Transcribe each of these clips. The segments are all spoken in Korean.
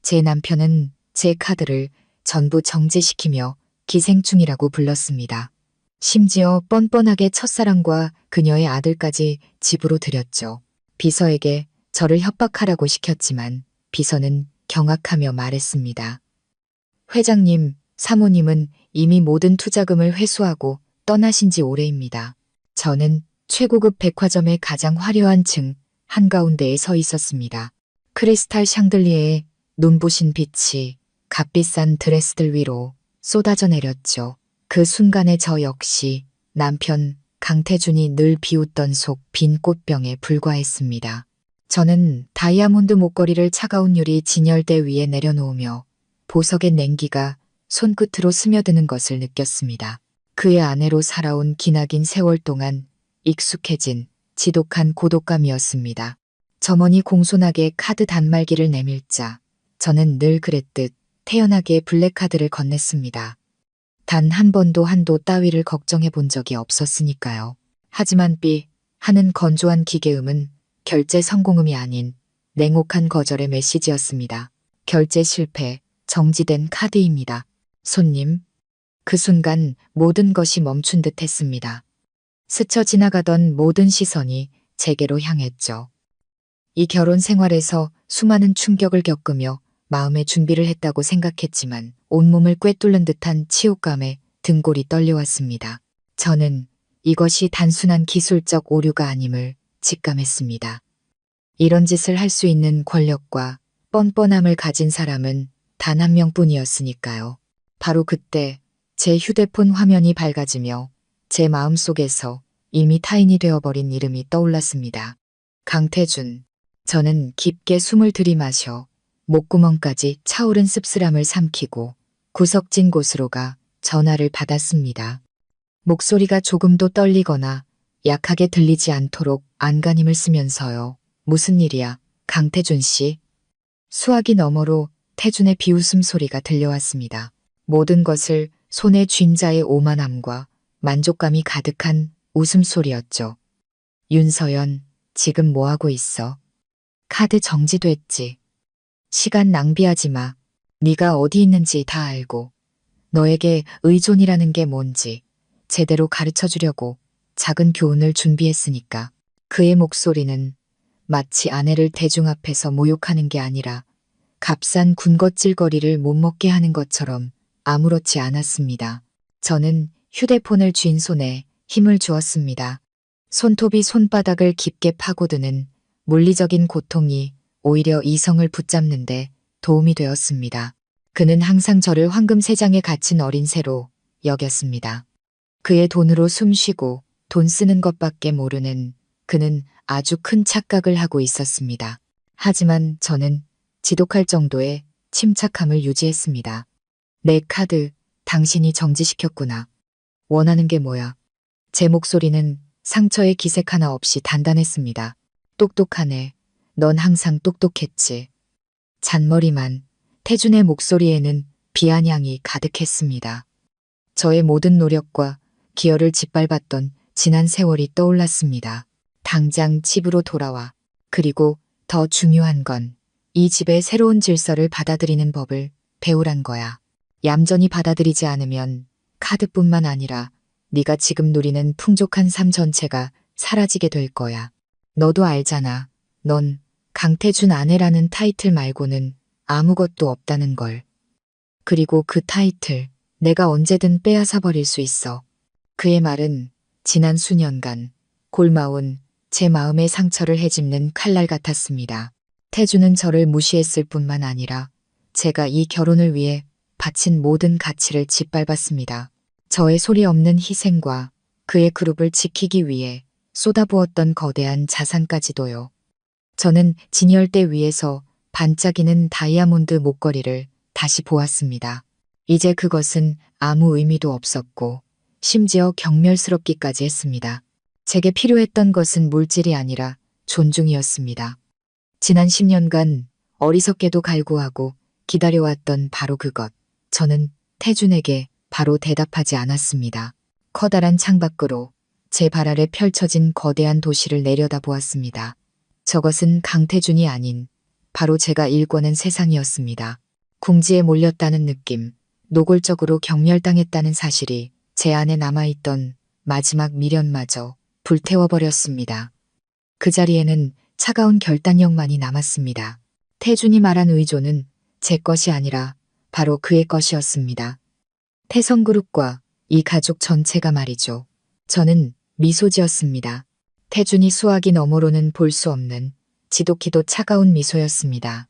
제 남편은 제 카드를 전부 정지시키며 기생충이라고 불렀습니다. 심지어 뻔뻔하게 첫사랑과 그녀의 아들까지 집으로 들였죠. 비서에게 저를 협박하라고 시켰지만 비서는 경악하며 말했습니다. 회장님, 사모님은 이미 모든 투자금을 회수하고 떠나신 지 오래입니다. 저는 최고급 백화점의 가장 화려한 층 한가운데에 서 있었습니다. 크리스탈 샹들리에의 눈부신 빛이 값비싼 드레스들 위로 쏟아져 내렸죠. 그 순간에 저 역시 남편 강태준이 늘 비웃던 속 빈 꽃병에 불과했습니다. 저는 다이아몬드 목걸이를 차가운 유리 진열대 위에 내려놓으며 보석의 냉기가 손끝으로 스며드는 것을 느꼈습니다. 그의 아내로 살아온 기나긴 세월 동안 익숙해진 지독한 고독감이었습니다. 점원이 공손하게 카드 단말기를 내밀자 저는 늘 그랬듯 태연하게 블랙카드를 건넸습니다. 단 한 번도 한도 따위를 걱정해 본 적이 없었으니까요. 하지만 삐 하는 건조한 기계음은 결제 성공음이 아닌 냉혹한 거절의 메시지였습니다. 결제 실패, 정지된 카드입니다. 손님. 그 순간 모든 것이 멈춘 듯 했습니다. 스쳐 지나가던 모든 시선이 제게로 향했죠. 이 결혼 생활에서 수많은 충격을 겪으며 마음의 준비를 했다고 생각했지만 온몸을 꿰뚫는 듯한 치욕감에 등골이 떨려왔습니다. 저는 이것이 단순한 기술적 오류가 아님을 직감했습니다. 이런 짓을 할 수 있는 권력과 뻔뻔함을 가진 사람은 단 한 명뿐이었으니까요. 바로 그때 제 휴대폰 화면이 밝아지며 제 마음속에서 이미 타인이 되어버린 이름이 떠올랐습니다. 강태준. 저는 깊게 숨을 들이마셔 목구멍까지 차오른 씁쓸함을 삼키고 구석진 곳으로 가 전화를 받았습니다. 목소리가 조금도 떨리거나 약하게 들리지 않도록 안간힘을 쓰면서요. 무슨 일이야, 강태준 씨? 수화기 너머로 태준의 비웃음 소리가 들려왔습니다. 모든 것을 손에 쥔 자의 오만함과 만족감이 가득한 웃음소리였죠. 윤서연, 지금 뭐하고 있어? 카드 정지됐지. 시간 낭비하지 마. 네가 어디 있는지 다 알고 너에게 의존이라는 게 뭔지 제대로 가르쳐 주려고 작은 교훈을 준비했으니까. 그의 목소리는 마치 아내를 대중 앞에서 모욕하는 게 아니라 값싼 군것질거리를 못 먹게 하는 것처럼 아무렇지 않았습니다. 저는 휴대폰을 쥔 손에 힘을 주었습니다. 손톱이 손바닥을 깊게 파고드는 물리적인 고통이 오히려 이성을 붙잡는데 도움이 되었습니다. 그는 항상 저를 황금 세 장에 갇힌 어린 새로 여겼습니다. 그의 돈으로 숨쉬고 돈 쓰는 것밖에 모르는 그는 아주 큰 착각을 하고 있었습니다. 하지만 저는 지독할 정도의 침착함을 유지했습니다. 내 카드, 당신이 정지시켰구나. 원하는 게 뭐야? 제 목소리는 상처의 기색 하나 없이 단단했습니다. 똑똑하네. 넌 항상 똑똑했지. 잔머리만. 태준의 목소리에는 비아냥이 가득했습니다. 저의 모든 노력과 기여를 짓밟았던 지난 세월이 떠올랐습니다. 당장 집으로 돌아와. 그리고 더 중요한 건 이 집의 새로운 질서를 받아들이는 법을 배우란 거야. 얌전히 받아들이지 않으면 카드뿐만 아니라 네가 지금 누리는 풍족한 삶 전체가 사라지게 될 거야. 너도 알잖아. 넌 강태준 아내라는 타이틀 말고는 아무것도 없다는 걸. 그리고 그 타이틀 내가 언제든 빼앗아 버릴 수 있어. 그의 말은 지난 수년간 골마온 제 마음의 상처를 헤집는 칼날 같았습니다. 태준은 저를 무시했을 뿐만 아니라 제가 이 결혼을 위해 바친 모든 가치를 짓밟았습니다. 저의 소리 없는 희생과 그의 그룹을 지키기 위해 쏟아부었던 거대한 자산까지도요. 저는 진열대 위에서 반짝이는 다이아몬드 목걸이를 다시 보았습니다. 이제 그것은 아무 의미도 없었고 심지어 경멸스럽기까지 했습니다. 제게 필요했던 것은 물질이 아니라 존중이었습니다. 지난 10년간 어리석게도 갈구하고 기다려왔던 바로 그것. 저는 태준에게 바로 대답하지 않았습니다. 커다란 창밖으로 제 발 아래 펼쳐진 거대한 도시를 내려다보았습니다. 저것은 강태준이 아닌 바로 제가 일궈낸 세상이었습니다. 궁지에 몰렸다는 느낌, 노골적으로 경멸당했다는 사실이 제 안에 남아있던 마지막 미련마저 불태워버렸습니다. 그 자리에는 차가운 결단력만이 남았습니다. 태준이 말한 의존은 제 것이 아니라 바로 그의 것이었습니다. 태성그룹과 이 가족 전체가 말이죠. 저는 미소 지었습니다. 태준이 수화기 너머로는 볼 수 없는 지독히도 차가운 미소였습니다.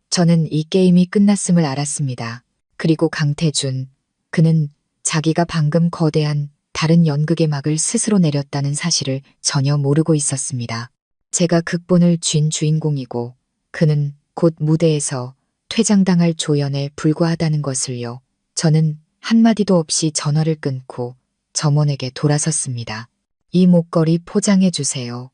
저는 이 게임이 끝났음을 알았습니다. 그리고 강태준, 그는 자기가 방금 거대한 다른 연극의 막을 스스로 내렸다는 사실을 전혀 모르고 있었습니다. 제가 극본을 쥔 주인공이고 그는 곧 무대에서 퇴장당할 조연에 불과하다는 것을요. 저는 한마디도 없이 전화를 끊고 점원에게 돌아섰습니다. 이 목걸이 포장해 주세요.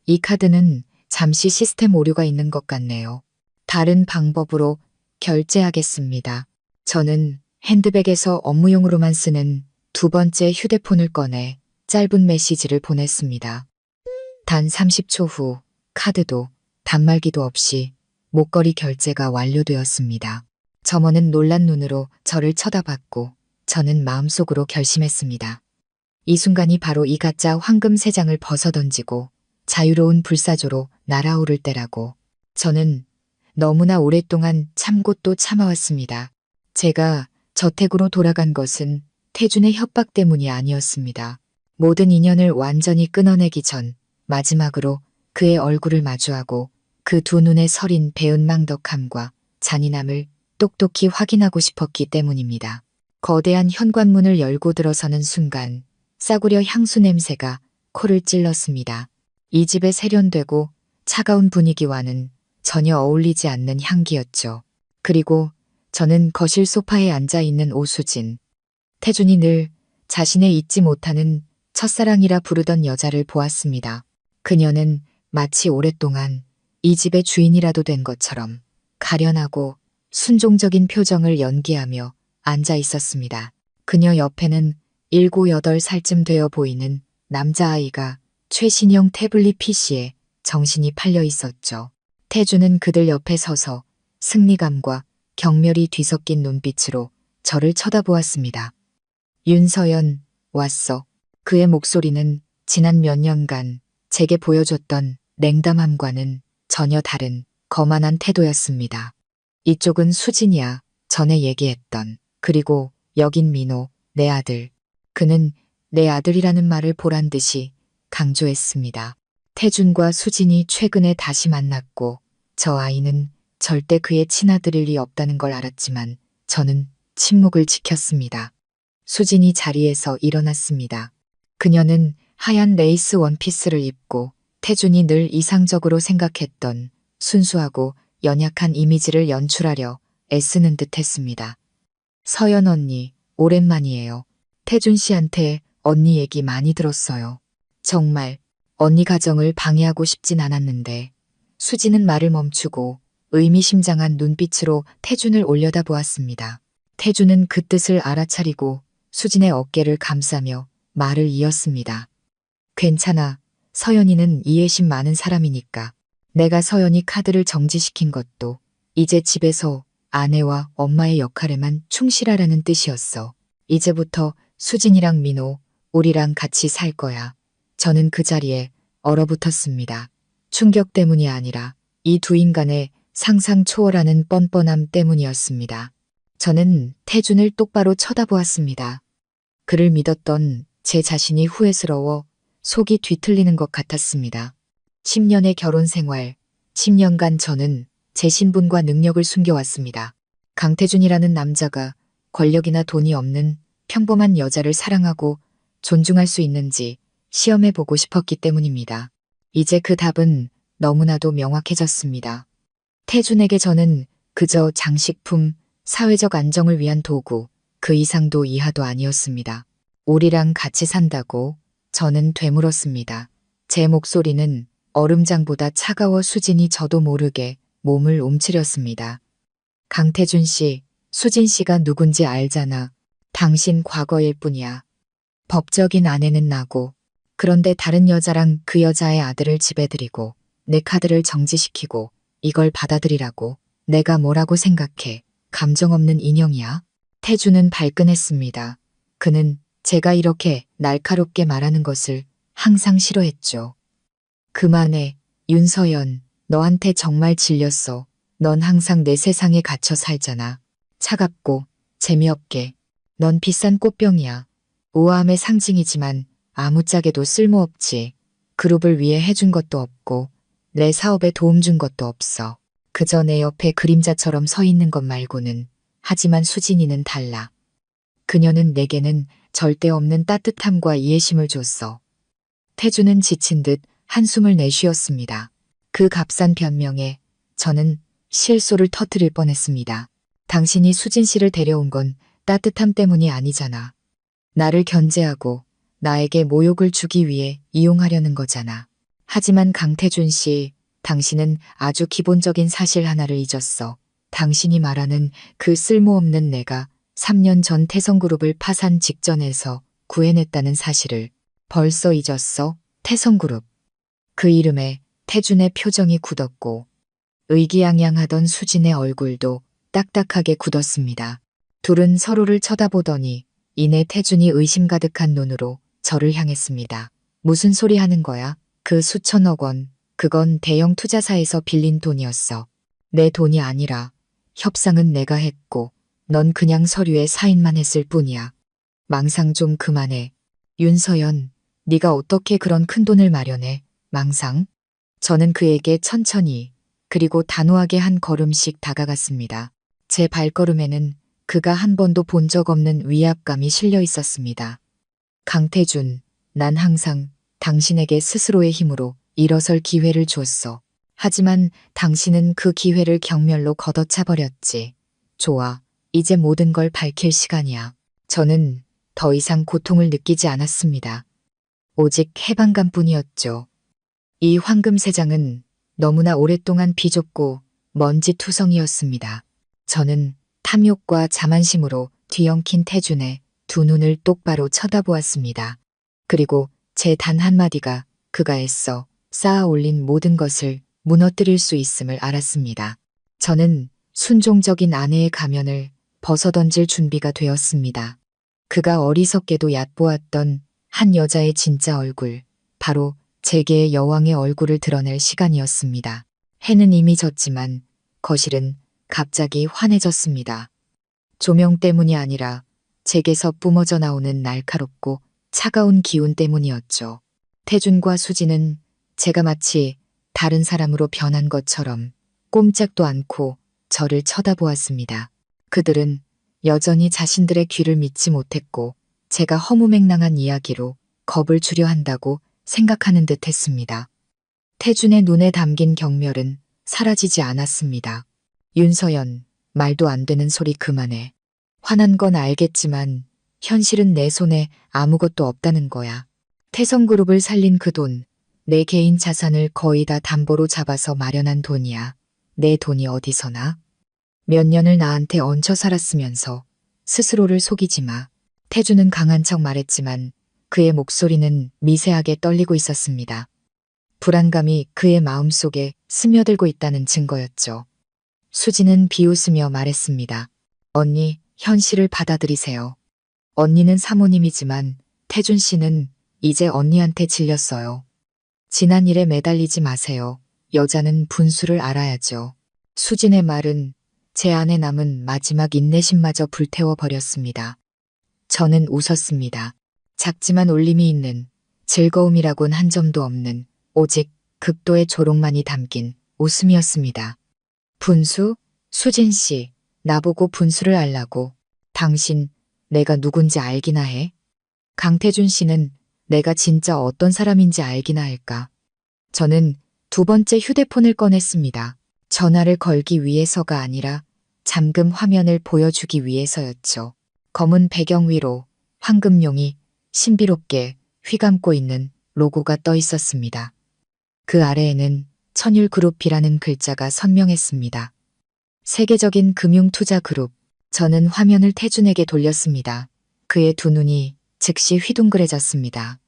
이 카드는 잠시 시스템 오류가 있는 것 같네요. 다른 방법으로 결제하겠습니다. 저는 핸드백에서 업무용으로만 쓰는 두 번째 휴대폰을 꺼내 짧은 메시지를 보냈습니다. 단 30초 후 카드도 단말기도 없이 목걸이 결제가 완료되었습니다. 점원은 놀란 눈으로 저를 쳐다봤고 저는 마음속으로 결심했습니다. 이 순간이 바로 이 가짜 황금 세 장을 벗어던지고 자유로운 불사조로 날아오를 때라고. 저는 너무나 오랫동안 참고 또 참아왔습니다. 제가 저택으로 돌아간 것은 태준의 협박 때문이 아니었습니다. 모든 인연을 완전히 끊어내기 전 마지막으로 그의 얼굴을 마주하고 그 두 눈에 서린 배은망덕함과 잔인함을 똑똑히 확인하고 싶었기 때문입니다. 거대한 현관문을 열고 들어서는 순간 싸구려 향수 냄새가 코를 찔렀습니다. 이 집에 세련되고 차가운 분위기와는 전혀 어울리지 않는 향기였죠. 그리고 저는 거실 소파에 앉아 있는 오수진. 태준이 늘 자신의 잊지 못하는 첫사랑이라 부르던 여자를 보았습니다. 그녀는 마치 오랫동안 이 집의 주인이라도 된 것처럼 가련하고 순종적인 표정을 연기하며 앉아 있었습니다. 그녀 옆에는 7, 8살쯤 되어 보이는 남자아이가 최신형 태블릿 PC에 정신이 팔려 있었죠. 태준은 그들 옆에 서서 승리감과 경멸이 뒤섞인 눈빛으로 저를 쳐다보았습니다. 윤서연, 왔어. 그의 목소리는 지난 몇 년간 제게 보여줬던 냉담함과는 전혀 다른 거만한 태도였습니다. 이쪽은 수진이야. 전에 얘기했던. 그리고 여긴 민호, 내 아들. 그는 내 아들이라는 말을 보란 듯이 강조했습니다. 태준과 수진이 최근에 다시 만났고 저 아이는 절대 그의 친아들일 리 없다는 걸 알았지만 저는 침묵을 지켰습니다. 수진이 자리에서 일어났습니다. 그녀는 하얀 레이스 원피스를 입고 태준이 늘 이상적으로 생각했던 순수하고 연약한 이미지를 연출하려 애쓰는 듯 했습니다. 서연 언니, 오랜만이에요. 태준 씨한테 언니 얘기 많이 들었어요. 정말 언니 가정을 방해하고 싶진 않았는데. 수지는 말을 멈추고 의미심장한 눈빛으로 태준을 올려다보았습니다. 태준은 그 뜻을 알아차리고 수진의 어깨를 감싸며 말을 이었습니다. 괜찮아. 서연이는 이해심 많은 사람이니까. 내가 서연이 카드를 정지시킨 것도 이제 집에서 아내와 엄마의 역할에만 충실하라는 뜻이었어. 이제부터 수진이랑 민호, 우리랑 같이 살 거야. 저는 그 자리에 얼어붙었습니다. 충격 때문이 아니라 이 두 인간의 상상 초월하는 뻔뻔함 때문이었습니다. 저는 태준을 똑바로 쳐다보았습니다. 그를 믿었던 제 자신이 후회스러워 속이 뒤틀리는 것 같았습니다. 10년의 결혼 생활, 10년간 저는 제 신분과 능력을 숨겨왔습니다. 강태준이라는 남자가 권력이나 돈이 없는 평범한 여자를 사랑하고 존중할 수 있는지 시험해보고 싶었기 때문입니다. 이제 그 답은 너무나도 명확해졌습니다. 태준에게 저는 그저 장식품, 사회적 안정을 위한 도구, 그 이상도 이하도 아니었습니다. 우리랑 같이 산다고 저는 되물었습니다. 제 목소리는 얼음장보다 차가워 수진이 저도 모르게 몸을 움츠렸습니다. 강태준 씨, 수진 씨가 누군지 알잖아. 당신 과거일 뿐이야. 법적인 아내는 나고, 그런데 다른 여자랑 그 여자의 아들을 집에 들이고 내 카드를 정지시키고 이걸 받아들이라고. 내가 뭐라고 생각해. 감정 없는 인형이야. 태주는 발끈했습니다. 그는 제가 이렇게 날카롭게 말하는 것을 항상 싫어했죠. 그만해. 윤서연, 너한테 정말 질렸어. 넌 항상 내 세상에 갇혀 살잖아. 차갑고 재미없게. 넌 비싼 꽃병이야. 우아함의 상징이지만 아무짝에도 쓸모없지. 그룹을 위해 해준 것도 없고 내 사업에 도움 준 것도 없어. 그저 내 옆에 그림자처럼 서 있는 것 말고는. 하지만 수진이는 달라. 그녀는 내게는 절대 없는 따뜻함과 이해심을 줬어. 태주는 지친 듯 한숨을 내쉬었습니다. 그 값싼 변명에 저는 실소를 터뜨릴 뻔했습니다. 당신이 수진 씨를 데려온 건 따뜻함 때문이 아니잖아. 나를 견제하고 나에게 모욕을 주기 위해 이용하려는 거잖아. 하지만 강태준 씨, 당신은 아주 기본적인 사실 하나를 잊었어. 당신이 말하는 그 쓸모없는 내가 3년 전 태성그룹을 파산 직전에서 구해냈다는 사실을 벌써 잊었어? 태성그룹. 그 이름에 태준의 표정이 굳었고 의기양양하던 수진의 얼굴도 딱딱하게 굳었습니다. 둘은 서로를 쳐다보더니 이내 태준이 의심 가득한 눈으로 저를 향했습니다. 무슨 소리 하는 거야? 그 수천억 원, 그건 대형 투자사에서 빌린 돈이었어. 내 돈이 아니라 협상은 내가 했고 넌 그냥 서류에 사인만 했을 뿐이야. 망상 좀 그만해. 윤서연, 네가 어떻게 그런 큰 돈을 마련해? 망상? 저는 그에게 천천히 그리고 단호하게 한 걸음씩 다가갔습니다. 제 발걸음에는 그가 한 번도 본 적 없는 위압감이 실려 있었습니다. 강태준, 난 항상 당신에게 스스로의 힘으로 일어설 기회를 줬어. 하지만 당신은 그 기회를 경멸로 걷어차버렸지. 좋아, 이제 모든 걸 밝힐 시간이야. 저는 더 이상 고통을 느끼지 않았습니다. 오직 해방감뿐이었죠. 이 황금세장은 너무나 오랫동안 비좁고 먼지투성이었습니다. 저는 탐욕과 자만심으로 뒤엉킨 태준의 두 눈을 똑바로 쳐다보았습니다. 그리고 제 단 한마디가 그가 애써 쌓아 올린 모든 것을 무너뜨릴 수 있음을 알았습니다. 저는 순종적인 아내의 가면을 벗어던질 준비가 되었습니다. 그가 어리석게도 얕보았던 한 여자의 진짜 얼굴, 바로 제게의 여왕의 얼굴을 드러낼 시간이었습니다. 해는 이미 졌지만 거실은 갑자기 환해졌습니다. 조명 때문이 아니라 제게서 뿜어져 나오는 날카롭고 차가운 기운 때문이었죠. 태준과 수지는 제가 마치 다른 사람으로 변한 것처럼 꼼짝도 않고 저를 쳐다보았습니다. 그들은 여전히 자신들의 귀를 믿지 못했고 제가 허무맹랑한 이야기로 겁을 주려 한다고 생각하는 듯 했습니다. 태준의 눈에 담긴 경멸은 사라지지 않았습니다. 윤서연, 말도 안 되는 소리 그만해. 화난 건 알겠지만 현실은 내 손에 아무것도 없다는 거야. 태성그룹을 살린 그 돈, 내 개인 자산을 거의 다 담보로 잡아서 마련한 돈이야. 내 돈이 어디서나? 몇 년을 나한테 얹혀 살았으면서 스스로를 속이지 마. 태주는 강한 척 말했지만 그의 목소리는 미세하게 떨리고 있었습니다. 불안감이 그의 마음속에 스며들고 있다는 증거였죠. 수지는 비웃으며 말했습니다. 언니, 현실을 받아들이세요. 언니는 사모님이지만 태준 씨는 이제 언니한테 질렸어요. 지난 일에 매달리지 마세요. 여자는 분수를 알아야죠. 수진의 말은 제 안에 남은 마지막 인내심마저 불태워 버렸습니다. 저는 웃었습니다. 작지만 울림이 있는, 즐거움이라곤 한 점도 없는 오직 극도의 조롱만이 담긴 웃음이었습니다. 분수? 수진 씨, 나보고 분수를 알라고. 당신, 내가 누군지 알기나 해? 강태준 씨는 내가 진짜 어떤 사람인지 알기나 할까? 저는 두 번째 휴대폰을 꺼냈습니다. 전화를 걸기 위해서가 아니라 잠금 화면을 보여주기 위해서였죠. 검은 배경 위로 황금용이 신비롭게 휘감고 있는 로고가 떠 있었습니다. 그 아래에는 천율그룹이라는 글자가 선명했습니다. 세계적인 금융투자그룹. 저는 화면을 태준에게 돌렸습니다. 그의 두 눈이 즉시 휘둥그레졌습니다.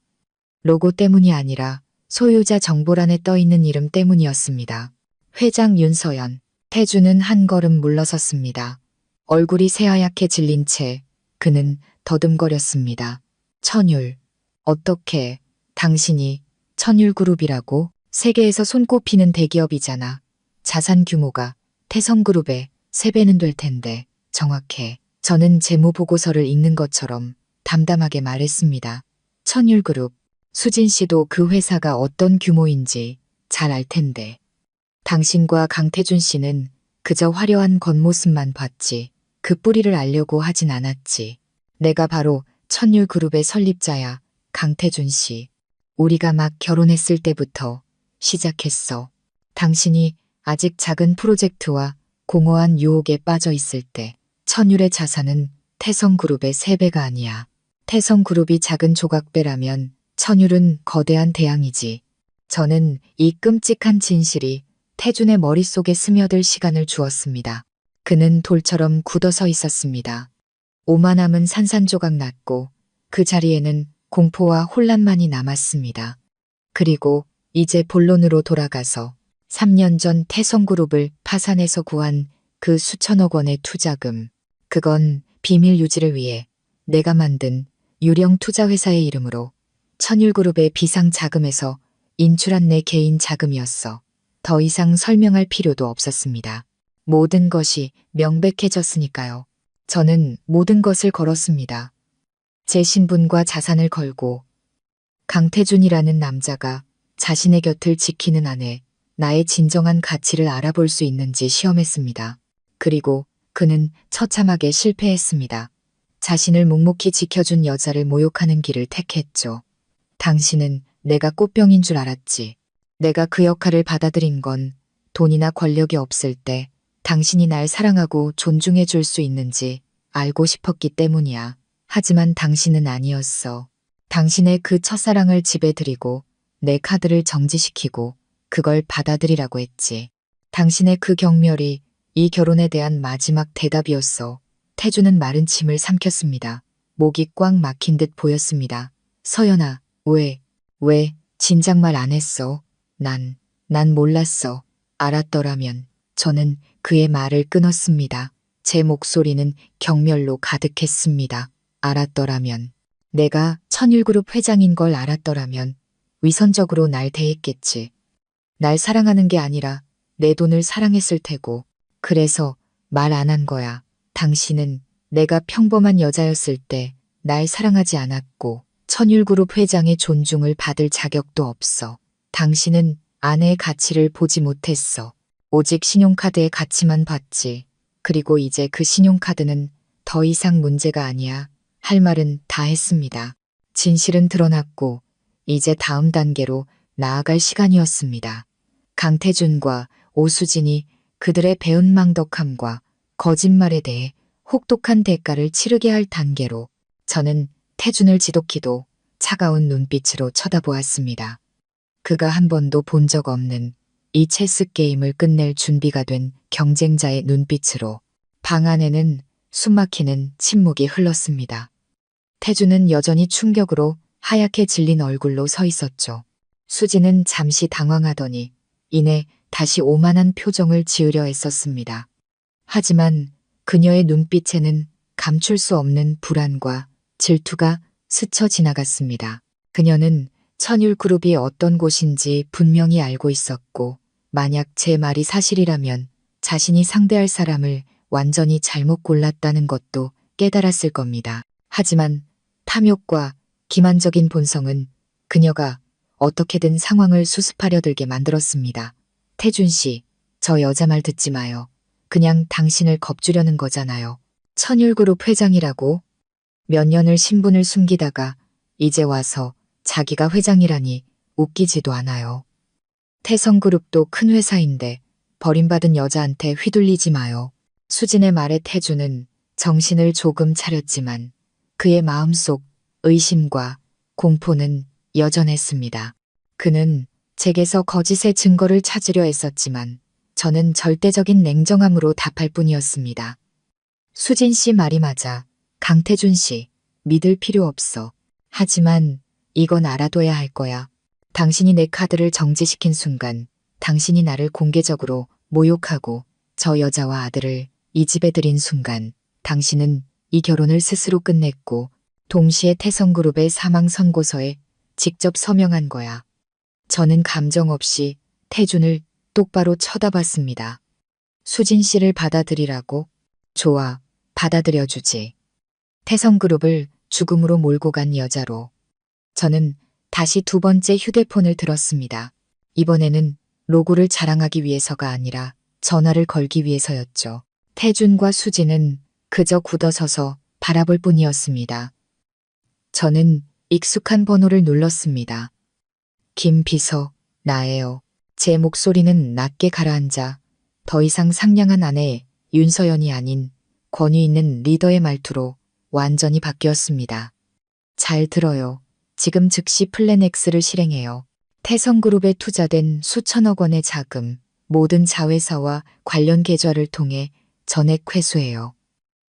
로고 때문이 아니라 소유자 정보란에 떠 있는 이름 때문이었습니다. 회장 윤서연. 태주는 한 걸음 물러섰습니다. 얼굴이 새하얗게 질린 채 그는 더듬거렸습니다. 천율. 어떻게 당신이 천율그룹이라고? 세계에서 손꼽히는 대기업이잖아. 자산 규모가 태성그룹의 3배는 될 텐데 정확해. 저는 재무보고서를 읽는 것처럼 담담하게 말했습니다. 천율그룹. 수진 씨도 그 회사가 어떤 규모인지 잘 알 텐데. 당신과 강태준 씨는 그저 화려한 겉모습만 봤지. 그 뿌리를 알려고 하진 않았지. 내가 바로 천율그룹의 설립자야, 강태준 씨. 우리가 막 결혼했을 때부터 시작했어. 당신이 아직 작은 프로젝트와 공허한 유혹에 빠져 있을 때 천율의 자산은 태성그룹의 3배가 아니야. 태성그룹이 작은 조각배라면 천율은 거대한 대양이지. 저는 이 끔찍한 진실이 태준의 머릿속에 스며들 시간을 주었습니다. 그는 돌처럼 굳어서 있었습니다. 오만함은 산산조각 났고 그 자리에는 공포와 혼란만이 남았습니다. 그리고 이제 본론으로 돌아가서 3년 전 태성그룹을 파산해서 구한 그 수천억 원의 투자금. 그건 비밀 유지를 위해 내가 만든 유령 투자회사의 이름으로 천율그룹의 비상자금에서 인출한 내 개인 자금이었어. 더 이상 설명할 필요도 없었습니다. 모든 것이 명백해졌으니까요. 저는 모든 것을 걸었습니다. 제 신분과 자산을 걸고 강태준이라는 남자가 자신의 곁을 지키는 안에 나의 진정한 가치를 알아볼 수 있는지 시험했습니다. 그리고 그는 처참하게 실패했습니다. 자신을 묵묵히 지켜준 여자를 모욕하는 길을 택했죠. 당신은 내가 꽃병인 줄 알았지. 내가 그 역할을 받아들인 건 돈이나 권력이 없을 때 당신이 날 사랑하고 존중해 줄 수 있는지 알고 싶었기 때문이야. 하지만 당신은 아니었어. 당신의 그 첫사랑을 집에 들이고 내 카드를 정지시키고 그걸 받아들이라고 했지. 당신의 그 경멸이 이 결혼에 대한 마지막 대답이었어. 태주는 마른 침을 삼켰습니다. 목이 꽉 막힌 듯 보였습니다. 서연아, 왜, 진작 말 안 했어? 난 몰랐어. 알았더라면. 저는 그의 말을 끊었습니다. 제 목소리는 경멸로 가득했습니다. 알았더라면. 내가 천율그룹 회장인 걸 알았더라면 위선적으로 날 대했겠지. 날 사랑하는 게 아니라 내 돈을 사랑했을 테고. 그래서 말 안 한 거야. 당신은 내가 평범한 여자였을 때 날 사랑하지 않았고 천율그룹 회장의 존중을 받을 자격도 없어. 당신은 아내의 가치를 보지 못했어. 오직 신용카드의 가치만 봤지. 그리고 이제 그 신용카드는 더 이상 문제가 아니야. 할 말은 다 했습니다. 진실은 드러났고 이제 다음 단계로 나아갈 시간이었습니다. 강태준과 오수진이 그들의 배은망덕함과 거짓말에 대해 혹독한 대가를 치르게 할 단계로 저는 태준을 지독히도 차가운 눈빛으로 쳐다보았습니다. 그가 한 번도 본 적 없는 이 체스 게임을 끝낼 준비가 된 경쟁자의 눈빛으로 방 안에는 숨막히는 침묵이 흘렀습니다. 태준은 여전히 충격으로 하얗게 질린 얼굴로 서 있었죠. 수지는 잠시 당황하더니 이내 다시 오만한 표정을 지으려 했었습니다. 하지만 그녀의 눈빛에는 감출 수 없는 불안과 질투가 스쳐 지나갔습니다. 그녀는 천율그룹이 어떤 곳인지 분명히 알고 있었고 만약 제 말이 사실이라면 자신이 상대할 사람을 완전히 잘못 골랐다는 것도 깨달았을 겁니다. 하지만 탐욕과 기만적인 본성은 그녀가 어떻게든 상황을 수습하려 들게 만들었습니다. 태준 씨, 저 여자 말 듣지 마요. 그냥 당신을 겁주려는 거잖아요. 천율그룹 회장이라고 몇 년을 신분을 숨기다가 이제 와서 자기가 회장이라니 웃기지도 않아요. 태성그룹도 큰 회사인데 버림받은 여자한테 휘둘리지 마요. 수진의 말에 태주는 정신을 조금 차렸지만 그의 마음속 의심과 공포는 여전했습니다. 그는 제게서 거짓의 증거를 찾으려 했었지만 저는 절대적인 냉정함으로 답할 뿐이었습니다. 수진 씨 말이 맞아. 강태준 씨, 믿을 필요 없어. 하지만 이건 알아둬야 할 거야. 당신이 내 카드를 정지시킨 순간 당신이 나를 공개적으로 모욕하고 저 여자와 아들을 이 집에 들인 순간 당신은 이 결혼을 스스로 끝냈고 동시에 태성그룹의 사망 선고서에 직접 서명한 거야. 저는 감정 없이 태준을 똑바로 쳐다봤습니다. 수진 씨를 받아들이라고? 좋아, 받아들여주지. 태성그룹을 죽음으로 몰고 간 여자로. 저는 다시 두 번째 휴대폰을 들었습니다. 이번에는 로고를 자랑하기 위해서가 아니라 전화를 걸기 위해서였죠. 태준과 수진은 그저 굳어서서 바라볼 뿐이었습니다. 저는 익숙한 번호를 눌렀습니다. 김 비서, 나예요. 제 목소리는 낮게 가라앉아 더 이상 상냥한 아내 윤서연이 아닌 권위 있는 리더의 말투로 완전히 바뀌었습니다. 잘 들어요. 지금 즉시 플랜 X를 실행해요. 태성그룹에 투자된 수천억 원의 자금, 모든 자회사와 관련 계좌를 통해 전액 회수해요.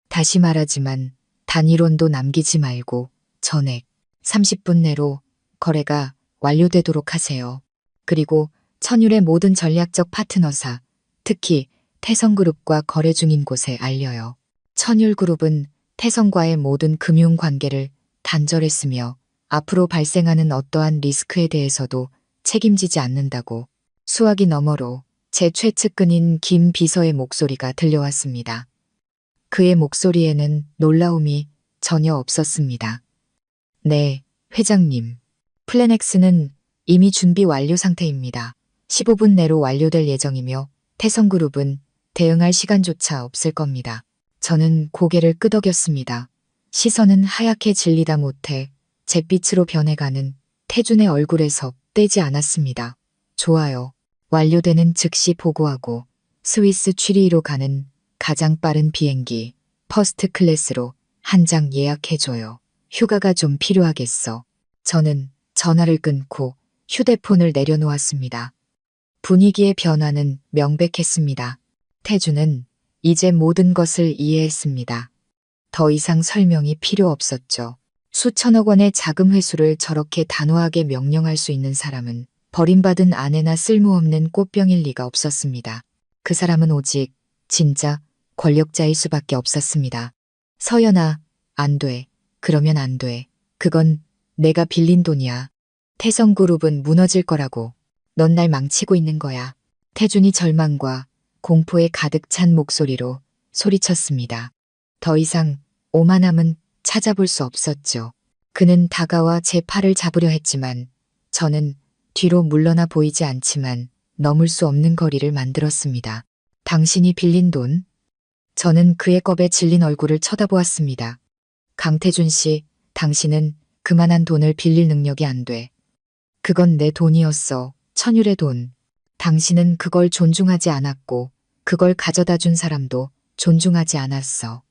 다시 말하지만 단 1원도 남기지 말고 전액 30분 내로 거래가 완료되도록 하세요. 그리고 천율의 모든 전략적 파트너사, 특히 태성그룹과 거래 중인 곳에 알려요. 천율그룹은 태성과의 모든 금융 관계를 단절했으며 앞으로 발생하는 어떠한 리스크에 대해서도 책임지지 않는다고. 수화기 너머로 제 최측근인 김 비서의 목소리가 들려왔습니다. 그의 목소리에는 놀라움이 전혀 없었습니다. 네, 회장님. 플랜 X는 이미 준비 완료 상태입니다. 15분 내로 완료될 예정이며 태성그룹은 대응할 시간조차 없을 겁니다. 저는 고개를 끄덕였습니다. 시선은 하얗게 질리다 못해 잿빛으로 변해가는 태준의 얼굴에서 떼지 않았습니다. 좋아요. 완료되는 즉시 보고하고 스위스 취리히로 가는 가장 빠른 비행기 퍼스트 클래스로 한 장 예약해줘요. 휴가가 좀 필요하겠어. 저는 전화를 끊고 휴대폰을 내려놓았습니다. 분위기의 변화는 명백했습니다. 태준은 이제 모든 것을 이해했습니다. 더 이상 설명이 필요 없었죠. 수천억 원의 자금 회수를 저렇게 단호하게 명령할 수 있는 사람은 버림받은 아내나 쓸모없는 꽃병일 리가 없었습니다. 그 사람은 오직 진짜 권력자일 수밖에 없었습니다. 서연아, 안 돼. 그러면 안 돼. 그건 내가 빌린 돈이야. 태성그룹은 무너질 거라고. 넌 날 망치고 있는 거야. 태준이 절망과 공포에 가득 찬 목소리로 소리쳤습니다. 더 이상 오만함은 찾아볼 수 없었죠. 그는 다가와 제 팔을 잡으려 했지만 저는 뒤로 물러나 보이지 않지만 넘을 수 없는 거리를 만들었습니다. 당신이 빌린 돈? 저는 그의 겁에 질린 얼굴을 쳐다보았습니다. 강태준 씨, 당신은 그만한 돈을 빌릴 능력이 안 돼. 그건 내 돈이었어. 천율의 돈. 당신은 그걸 존중하지 않았고 그걸 가져다 준 사람도 존중하지 않았어.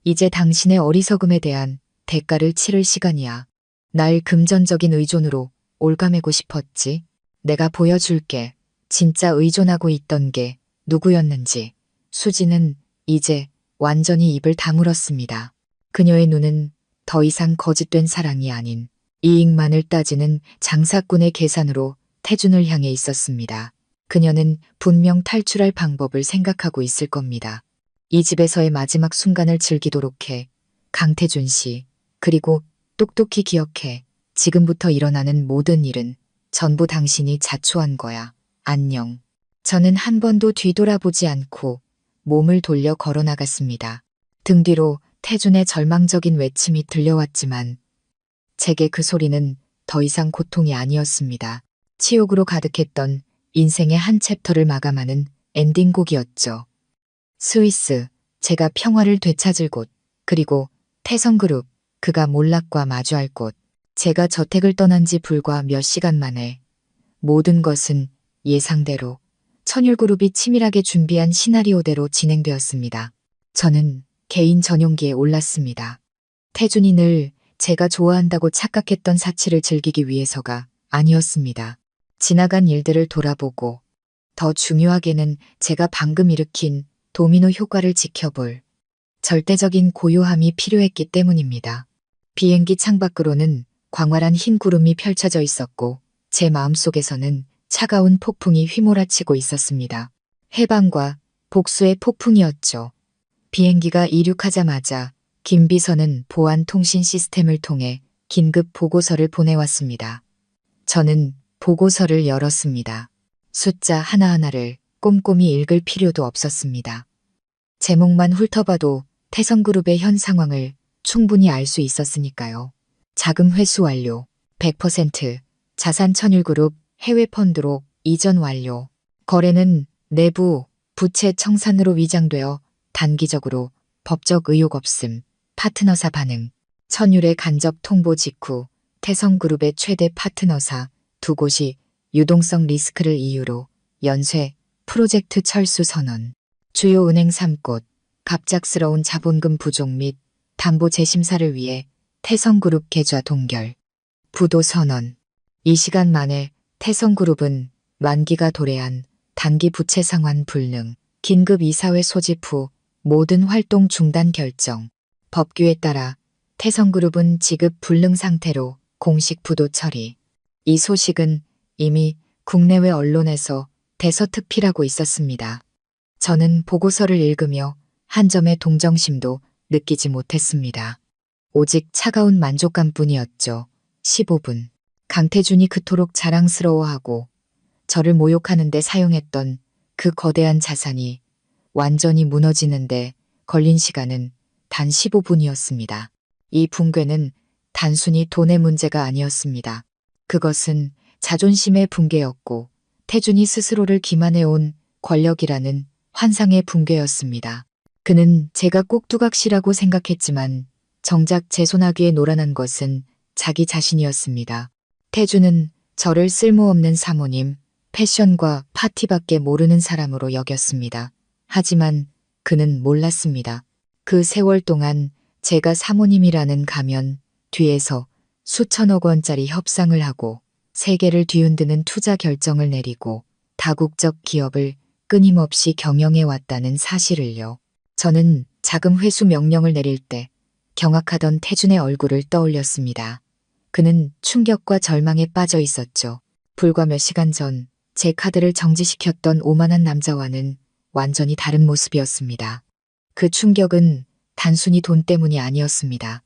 이제 당신의 어리석음에 대한 대가를 치를 시간이야. 날 금전적인 의존으로 올가매고 싶었지. 내가 보여줄게. 진짜 의존하고 있던 게 누구였는지. 수지는 이제 완전히 입을 다물었습니다. 그녀의 눈은 더 이상 거짓된 사랑이 아닌 이익만을 따지는 장사꾼의 계산으로 태준을 향해 있었습니다. 그녀는 분명 탈출할 방법을 생각하고 있을 겁니다. 이 집에서의 마지막 순간을 즐기도록 해. 강태준 씨. 그리고 똑똑히 기억해. 지금부터 일어나는 모든 일은 전부 당신이 자초한 거야. 안녕. 저는 한 번도 뒤돌아보지 않고 몸을 돌려 걸어나갔습니다. 등 뒤로 태준의 절망적인 외침이 들려왔지만 제게 그 소리는 더 이상 고통이 아니었습니다. 치욕으로 가득했던 인생의 한 챕터를 마감하는 엔딩곡이었죠. 스위스, 제가 평화를 되찾을 곳, 그리고 태성그룹, 그가 몰락과 마주할 곳. 제가 저택을 떠난 지 불과 몇 시간 만에 모든 것은 예상대로 천율그룹이 치밀하게 준비한 시나리오대로 진행되었습니다. 저는 개인 전용기에 올랐습니다. 태준이 늘 제가 좋아한다고 착각했던 사치를 즐기기 위해서가 아니었습니다. 지나간 일들을 돌아보고 더 중요하게는 제가 방금 일으킨 도미노 효과를 지켜볼 절대적인 고요함이 필요했기 때문입니다. 비행기 창밖으로는 광활한 흰 구름이 펼쳐져 있었고 제 마음속에서는 차가운 폭풍이 휘몰아치고 있었습니다. 해방과 복수의 폭풍이었죠. 비행기가 이륙하자마자 김 비서는 보안 통신 시스템을 통해 긴급 보고서를 보내왔습니다. 저는 보고서를 열었습니다. 숫자 하나하나를 꼼꼼히 읽을 필요도 없었습니다. 제목만 훑어봐도 태성그룹의 현 상황을 충분히 알 수 있었으니까요. 자금 회수 완료, 100%, 자산 천일그룹 해외 펀드로 이전 완료, 거래는 내부 부채 청산으로 위장되어 단기적으로 법적 의혹 없음, 파트너사 반응, 천율의 간접 통보 직후 태성그룹의 최대 파트너사 두 곳이 유동성 리스크를 이유로 연쇄 프로젝트 철수 선언, 주요 은행 3곳, 갑작스러운 자본금 부족 및 담보 재심사를 위해 태성그룹 계좌 동결, 부도 선언. 이 시간 만에 태성그룹은 만기가 도래한 단기 부채 상환 불능, 긴급 이사회 소집 후 모든 활동 중단 결정. 법규에 따라 태성그룹은 지급 불능 상태로 공식 부도 처리. 이 소식은 이미 국내외 언론에서 대서특필하고 있었습니다. 저는 보고서를 읽으며 한 점의 동정심도 느끼지 못했습니다. 오직 차가운 만족감뿐이었죠. 15분. 강태준이 그토록 자랑스러워하고 저를 모욕하는데 사용했던 그 거대한 자산이 완전히 무너지는데 걸린 시간은 단 15분이었습니다. 이 붕괴는 단순히 돈의 문제가 아니었습니다. 그것은 자존심의 붕괴였고 태준이 스스로를 기만해온 권력이라는 환상의 붕괴였습니다. 그는 제가 꼭두각시라고 생각했지만 정작 제 손아귀에 노란한 것은 자기 자신이었습니다. 태준은 저를 쓸모없는 사모님, 패션과 파티밖에 모르는 사람으로 여겼습니다. 하지만 그는 몰랐습니다. 그 세월 동안 제가 사모님이라는 가면 뒤에서 수천억 원짜리 협상을 하고 세계를 뒤흔드는 투자 결정을 내리고 다국적 기업을 끊임없이 경영해 왔다는 사실을요. 저는 자금 회수 명령을 내릴 때 경악하던 태준의 얼굴을 떠올렸습니다. 그는 충격과 절망에 빠져 있었죠. 불과 몇 시간 전 제 카드를 정지시켰던 오만한 남자와는 완전히 다른 모습이었습니다. 그 충격은 단순히 돈 때문이 아니었습니다.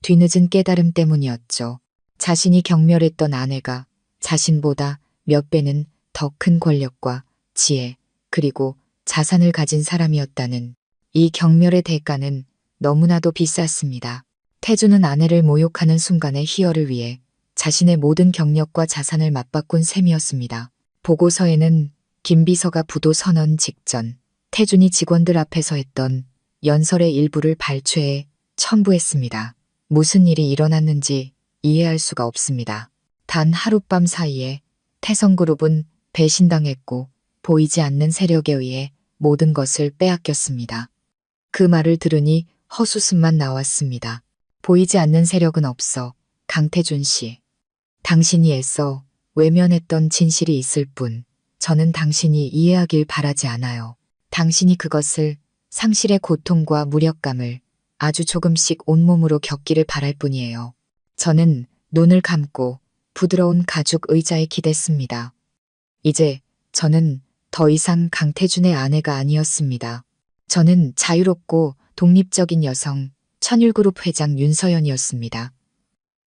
뒤늦은 깨달음 때문이었죠. 자신이 경멸했던 아내가 자신보다 몇 배는 더 큰 권력과 지혜 그리고 자산을 가진 사람이었다는 이 경멸의 대가는 너무나도 비쌌습니다. 태준은 아내를 모욕하는 순간의 희열을 위해 자신의 모든 경력과 자산을 맞바꾼 셈이었습니다. 보고서에는 김 비서가 부도 선언 직전 태준이 직원들 앞에서 했던 연설의 일부를 발췌해 첨부했습니다. 무슨 일이 일어났는지 이해할 수가 없습니다. 단 하룻밤 사이에 태성그룹은 배신당했고 보이지 않는 세력에 의해 모든 것을 빼앗겼습니다. 그 말을 들으니 헛웃음만 나왔습니다. 보이지 않는 세력은 없어. 강태준 씨. 당신이 애써 외면했던 진실이 있을 뿐 저는 당신이 이해하길 바라지 않아요. 당신이 그것을 상실의 고통과 무력감을 아주 조금씩 온몸으로 겪기를 바랄 뿐이에요. 저는 눈을 감고 부드러운 가죽 의자에 기댔습니다. 이제 저는 더 이상 강태준의 아내가 아니었습니다. 저는 자유롭고 독립적인 여성, 천율그룹 회장 윤서연이었습니다.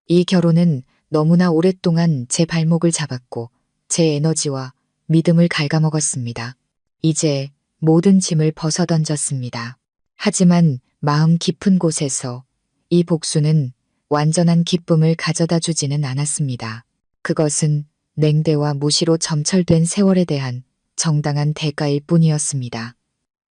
이 결혼은 너무나 오랫동안 제 발목을 잡았고 제 에너지와 믿음을 갉아먹었습니다. 이제 모든 짐을 벗어던졌습니다. 하지만 마음 깊은 곳에서 이 복수는 완전한 기쁨을 가져다 주지는 않았습니다. 그것은 냉대와 무시로 점철된 세월에 대한 정당한 대가일 뿐이었습니다.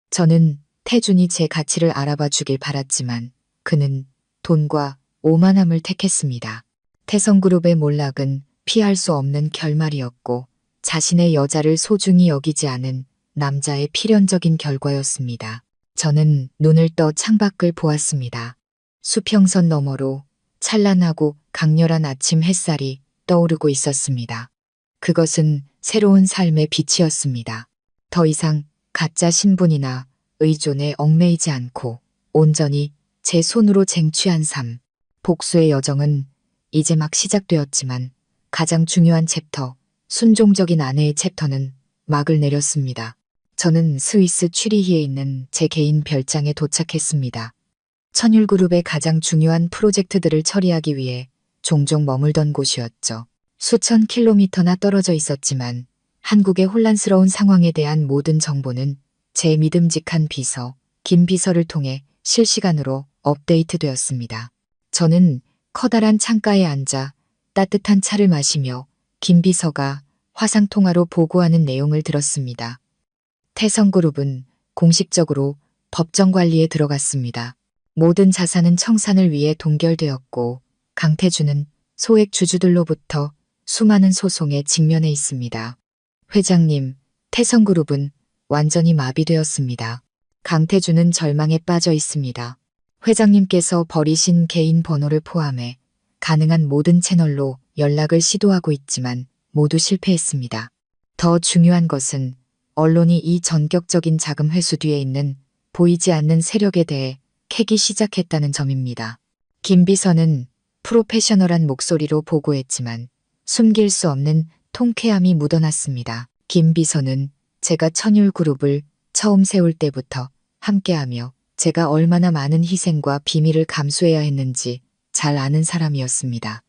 저는 태준이 제 가치를 알아봐 주길 바랐지만 그는 돈과 오만함을 택했습니다. 태성그룹의 몰락은 피할 수 없는 결말이었고 자신의 여자를 소중히 여기지 않은 남자의 필연적인 결과였습니다. 저는 눈을 떠 창밖을 보았습니다. 수평선 너머로 찬란하고 강렬한 아침 햇살이 떠오르고 있었습니다. 그것은 새로운 삶의 빛이었습니다. 더 이상 가짜 신분이나 의존에 얽매이지 않고 온전히 제 손으로 쟁취한 삶. 복수의 여정은 이제 막 시작되었지만 가장 중요한 챕터, 순종적인 아내의 챕터는 막을 내렸습니다. 저는 스위스 취리히에 있는 제 개인 별장에 도착했습니다. 천율그룹의 가장 중요한 프로젝트들을 처리하기 위해 종종 머물던 곳이었죠. 수천 킬로미터나 떨어져 있었지만 한국의 혼란스러운 상황에 대한 모든 정보는 제 믿음직한 비서, 김 비서를 통해 실시간으로 업데이트되었습니다. 저는 커다란 창가에 앉아 따뜻한 차를 마시며 김 비서가 화상통화로 보고하는 내용을 들었습니다. 태성그룹은 공식적으로 법정 관리에 들어갔습니다. 모든 자산은 청산을 위해 동결되었고 강태준은 소액 주주들로부터 수많은 소송에 직면해 있습니다. 회장님, 태성그룹은 완전히 마비되었습니다. 강태준은 절망에 빠져 있습니다. 회장님께서 버리신 개인 번호를 포함해 가능한 모든 채널로 연락을 시도하고 있지만 모두 실패했습니다. 더 중요한 것은 언론이 이 전격적인 자금 회수 뒤에 있는 보이지 않는 세력에 대해 캐기 시작했다는 점입니다. 김 비서는 프로페셔널한 목소리로 보고했지만 숨길 수 없는 통쾌함이 묻어났습니다. 김 비서는 제가 천율그룹을 처음 세울 때부터 함께하며 제가 얼마나 많은 희생과 비밀을 감수해야 했는지 잘 아는 사람이었습니다.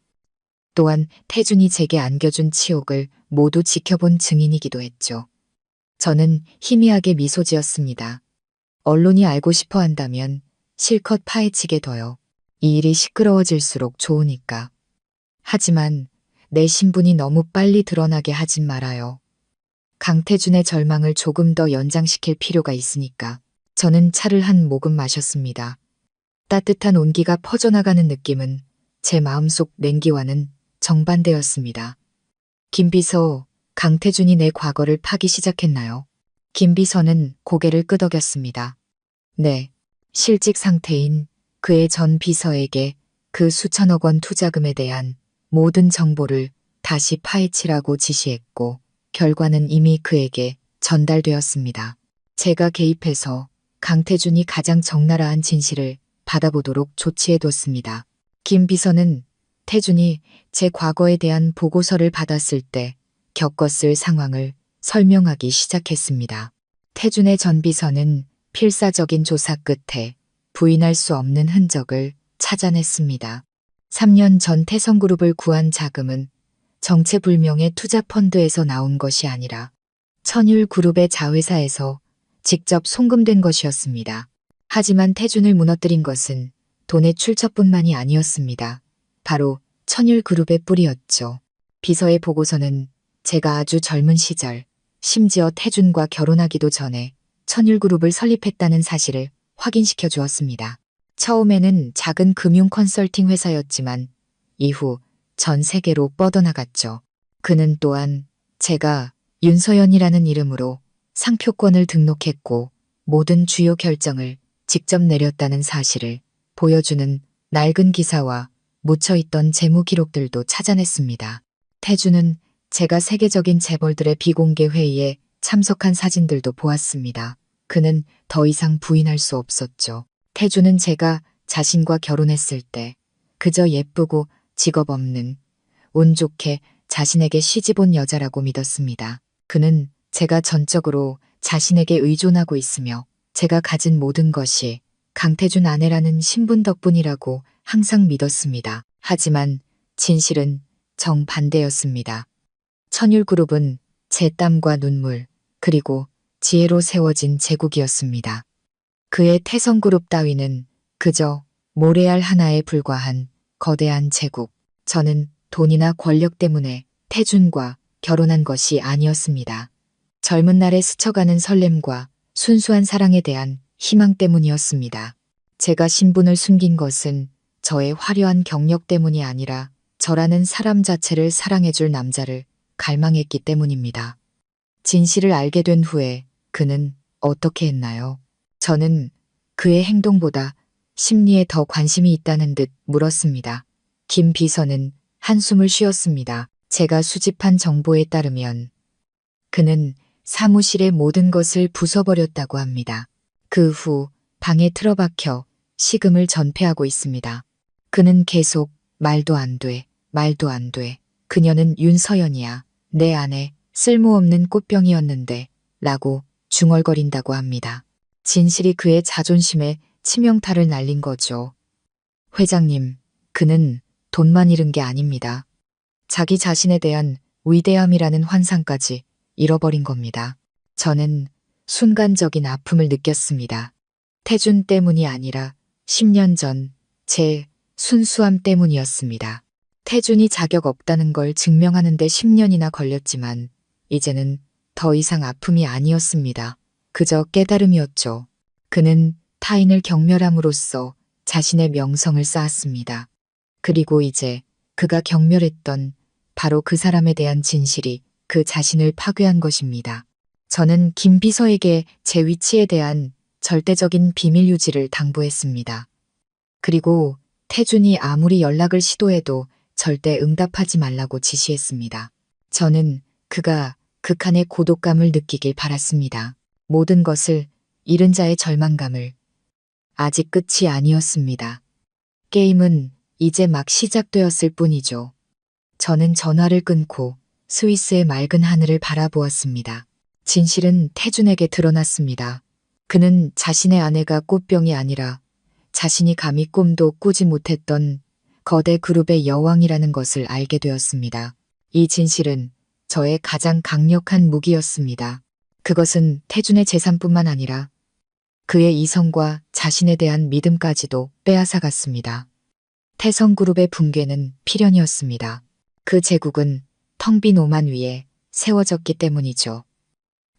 또한 태준이 제게 안겨준 치욕을 모두 지켜본 증인이기도 했죠. 저는 희미하게 미소 지었습니다. 언론이 알고 싶어 한다면 실컷 파헤치게 둬요. 이 일이 시끄러워질수록 좋으니까. 하지만 내 신분이 너무 빨리 드러나게 하진 말아요. 강태준의 절망을 조금 더 연장시킬 필요가 있으니까. 저는 차를 한 모금 마셨습니다. 따뜻한 온기가 퍼져나가는 느낌은 제 마음속 냉기와는 정반대였습니다. 김 비서, 강태준이 내 과거를 파기 시작했나요? 김 비서는 고개를 끄덕였습니다. 네, 실직 상태인 그의 전 비서에게 그 수천억 원 투자금에 대한 모든 정보를 다시 파헤치라고 지시했고 결과는 이미 그에게 전달되었습니다. 제가 개입해서 강태준이 가장 적나라한 진실을 받아보도록 조치해뒀습니다. 김 비서는 태준이 제 과거에 대한 보고서를 받았을 때 겪었을 상황을 설명하기 시작했습니다. 태준의 전 비서는 필사적인 조사 끝에 부인할 수 없는 흔적을 찾아냈습니다. 3년 전 태성그룹을 구한 자금은 정체불명의 투자펀드에서 나온 것이 아니라 천율그룹의 자회사에서 직접 송금된 것이었습니다. 하지만 태준을 무너뜨린 것은 돈의 출처뿐만이 아니었습니다. 바로 천율그룹의 뿌리였죠. 비서의 보고서는 제가 아주 젊은 시절, 심지어 태준과 결혼하기도 전에 천율그룹을 설립했다는 사실을 확인시켜 주었습니다. 처음에는 작은 금융 컨설팅 회사였지만 이후 전 세계로 뻗어나갔죠. 그는 또한 제가 윤서연이라는 이름으로 상표권을 등록했고 모든 주요 결정을 직접 내렸다는 사실을 보여주는 낡은 기사와 묻혀있던 재무 기록들도 찾아냈습니다. 태준은 제가 세계적인 재벌들의 비공개 회의에 참석한 사진들도 보았습니다. 그는 더 이상 부인할 수 없었죠. 태준은 제가 자신과 결혼했을 때 그저 예쁘고 직업 없는 운 좋게 자신에게 시집온 여자라고 믿었습니다. 그는 제가 전적으로 자신에게 의존하고 있으며 제가 가진 모든 것이 강태준 아내라는 신분 덕분이라고 항상 믿었습니다. 하지만 진실은 정반대였습니다. 천율그룹은 제 땀과 눈물 그리고 지혜로 세워진 제국이었습니다. 그의 태성그룹 따위는 그저 모래알 하나에 불과한 거대한 제국. 저는 돈이나 권력 때문에 태준과 결혼한 것이 아니었습니다. 젊은 날에 스쳐가는 설렘과 순수한 사랑에 대한 희망 때문이었습니다. 제가 신분을 숨긴 것은 저의 화려한 경력 때문이 아니라 저라는 사람 자체를 사랑해줄 남자를 갈망했기 때문입니다. 진실을 알게 된 후에 그는 어떻게 했나요? 저는 그의 행동보다 심리에 더 관심이 있다는 듯 물었습니다. 김 비서는 한숨을 쉬었습니다. 제가 수집한 정보에 따르면 그는 사무실의 모든 것을 부숴버렸다고 합니다. 그 후 방에 틀어박혀 식음을 전폐하고 있습니다. 그는 계속 말도 안 돼, 말도 안 돼. 그녀는 윤서연이야. 내 아내 쓸모없는 꽃병이었는데 라고 중얼거린다고 합니다. 진실이 그의 자존심에 치명타를 날린 거죠. 회장님, 그는 돈만 잃은 게 아닙니다. 자기 자신에 대한 위대함이라는 환상까지 잃어버린 겁니다. 저는 순간적인 아픔을 느꼈습니다. 태준 때문이 아니라 10년 전 제 순수함 때문이었습니다. 태준이 자격 없다는 걸 증명하는데 10년이나 걸렸지만 이제는 더 이상 아픔이 아니었습니다. 그저 깨달음이었죠. 그는 타인을 경멸함으로써 자신의 명성을 쌓았습니다. 그리고 이제 그가 경멸했던 바로 그 사람에 대한 진실이 그 자신을 파괴한 것입니다. 저는 김 비서에게 제 위치에 대한 절대적인 비밀 유지를 당부했습니다. 그리고 태준이 아무리 연락을 시도해도 절대 응답하지 말라고 지시했습니다. 저는 그가 극한의 고독감을 느끼길 바랐습니다. 모든 것을 잃은 자의 절망감을. 아직 끝이 아니었습니다. 게임은 이제 막 시작되었을 뿐이죠. 저는 전화를 끊고 스위스의 맑은 하늘을 바라보았습니다. 진실은 태준에게 드러났습니다. 그는 자신의 아내가 꽃병이 아니라 자신이 감히 꿈도 꾸지 못했던 거대 그룹의 여왕이라는 것을 알게 되었습니다. 이 진실은 저의 가장 강력한 무기였습니다. 그것은 태준의 재산뿐만 아니라 그의 이성과 자신에 대한 믿음까지도 빼앗아갔습니다. 태성그룹의 붕괴는 필연이었습니다. 그 제국은 텅 빈 오만 위에 세워졌기 때문이죠.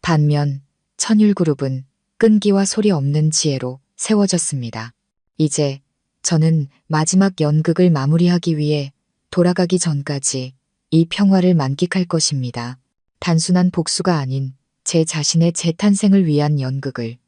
반면 천율그룹은 끈기와 소리 없는 지혜로 세워졌습니다. 이제 저는 마지막 연극을 마무리하기 위해 돌아가기 전까지 이 평화를 만끽할 것입니다. 단순한 복수가 아닌 제 자신의 재탄생을 위한 연극을.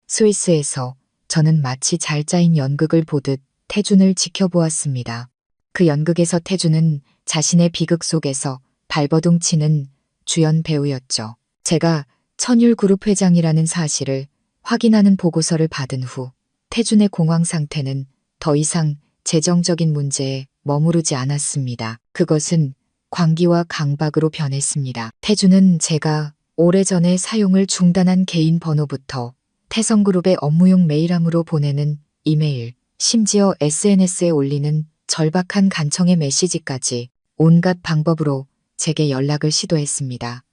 스위스에서 저는 마치 잘 짜인 연극을 보듯 태준을 지켜보았습니다. 그 연극에서 태준은 자신의 비극 속에서 발버둥 치는 주연 배우였죠. 제가 천율그룹 회장이라는 사실을 확인하는 보고서를 받은 후 태준의 공황 상태는 더 이상 재정적인 문제에 머무르지 않았습니다. 그것은 광기와 강박으로 변했습니다. 태준은 제가 오래전에 사용을 중단한 개인 번호부터 태성그룹의 업무용 메일함으로 보내는 이메일, 심지어 SNS에 올리는 절박한 간청의 메시지까지 온갖 방법으로 제게 연락을 시도했습니다.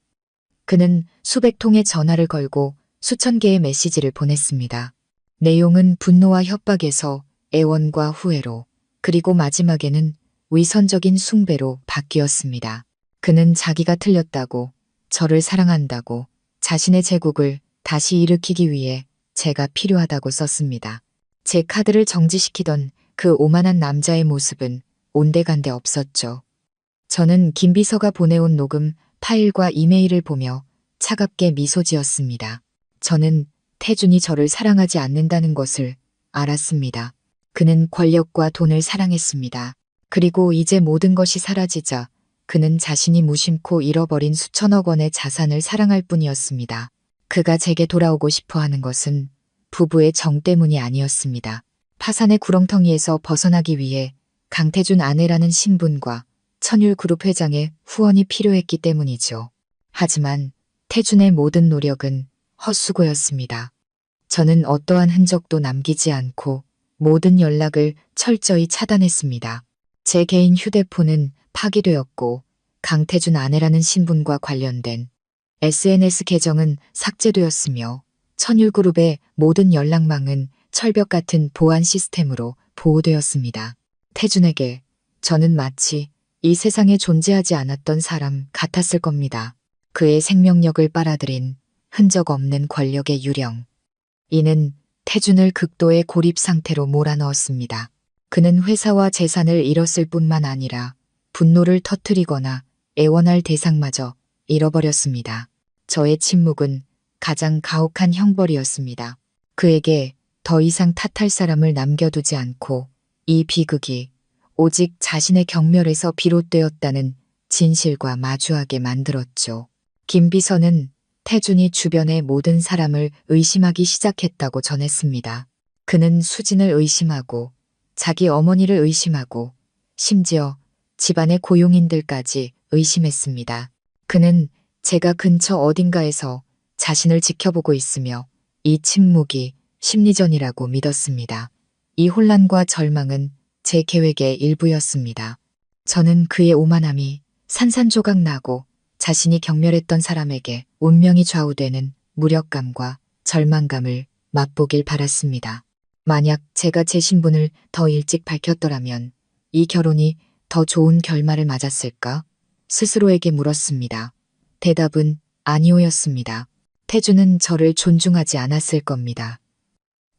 그는 수백 통의 전화를 걸고 수천 개의 메시지를 보냈습니다. 내용은 분노와 협박에서 애원과 후회로, 그리고 마지막에는 위선적인 숭배로 바뀌었습니다. 그는 자기가 틀렸다고, 저를 사랑한다고, 자신의 제국을 다시 일으키기 위해 제가 필요하다고 썼습니다. 제 카드를 정지시키던 그 오만한 남자의 모습은 온데간데 없었죠. 저는 김 비서가 보내온 녹음 파일과 이메일을 보며 차갑게 미소 지었습니다. 저는 태준이 저를 사랑하지 않는다는 것을 알았습니다. 그는 권력과 돈을 사랑했습니다. 그리고 이제 모든 것이 사라지자 그는 자신이 무심코 잃어버린 수천억 원의 자산을 사랑할 뿐이었습니다. 그가 제게 돌아오고 싶어 하는 것은 부부의 정 때문이 아니었습니다. 파산의 구렁텅이에서 벗어나기 위해 강태준 아내라는 신분과 천율그룹 회장의 후원이 필요했기 때문이죠. 하지만 태준의 모든 노력은 헛수고였습니다. 저는 어떠한 흔적도 남기지 않고 모든 연락을 철저히 차단했습니다. 제 개인 휴대폰은 파기되었고 강태준 아내라는 신분과 관련된 SNS 계정은 삭제되었으며 천율그룹의 모든 연락망은 철벽 같은 보안 시스템으로 보호되었습니다. 태준에게 저는 마치 이 세상에 존재하지 않았던 사람 같았을 겁니다. 그의 생명력을 빨아들인 흔적 없는 권력의 유령. 이는 태준을 극도의 고립 상태로 몰아넣었습니다. 그는 회사와 재산을 잃었을 뿐만 아니라 분노를 터뜨리거나 애원할 대상마저 잃어버렸습니다. 저의 침묵은 가장 가혹한 형벌이었습니다. 그에게 더 이상 탓할 사람을 남겨두지 않고 이 비극이 오직 자신의 경멸에서 비롯되었다는 진실과 마주하게 만들었죠. 김 비서는 태준이 주변의 모든 사람을 의심하기 시작했다고 전했습니다. 그는 수진을 의심하고 자기 어머니를 의심하고 심지어 집안의 고용인들까지 의심했습니다. 그는 제가 근처 어딘가에서 자신을 지켜보고 있으며 이 침묵이 심리전이라고 믿었습니다. 이 혼란과 절망은 제 계획의 일부였습니다. 저는 그의 오만함이 산산조각 나고 자신이 경멸했던 사람에게 운명이 좌우되는 무력감과 절망감을 맛보길 바랐습니다. 만약 제가 제 신분을 더 일찍 밝혔더라면 이 결혼이 더 좋은 결말을 맞았을까? 스스로에게 물었습니다. 대답은 아니오였습니다. 태주는 저를 존중하지 않았을 겁니다.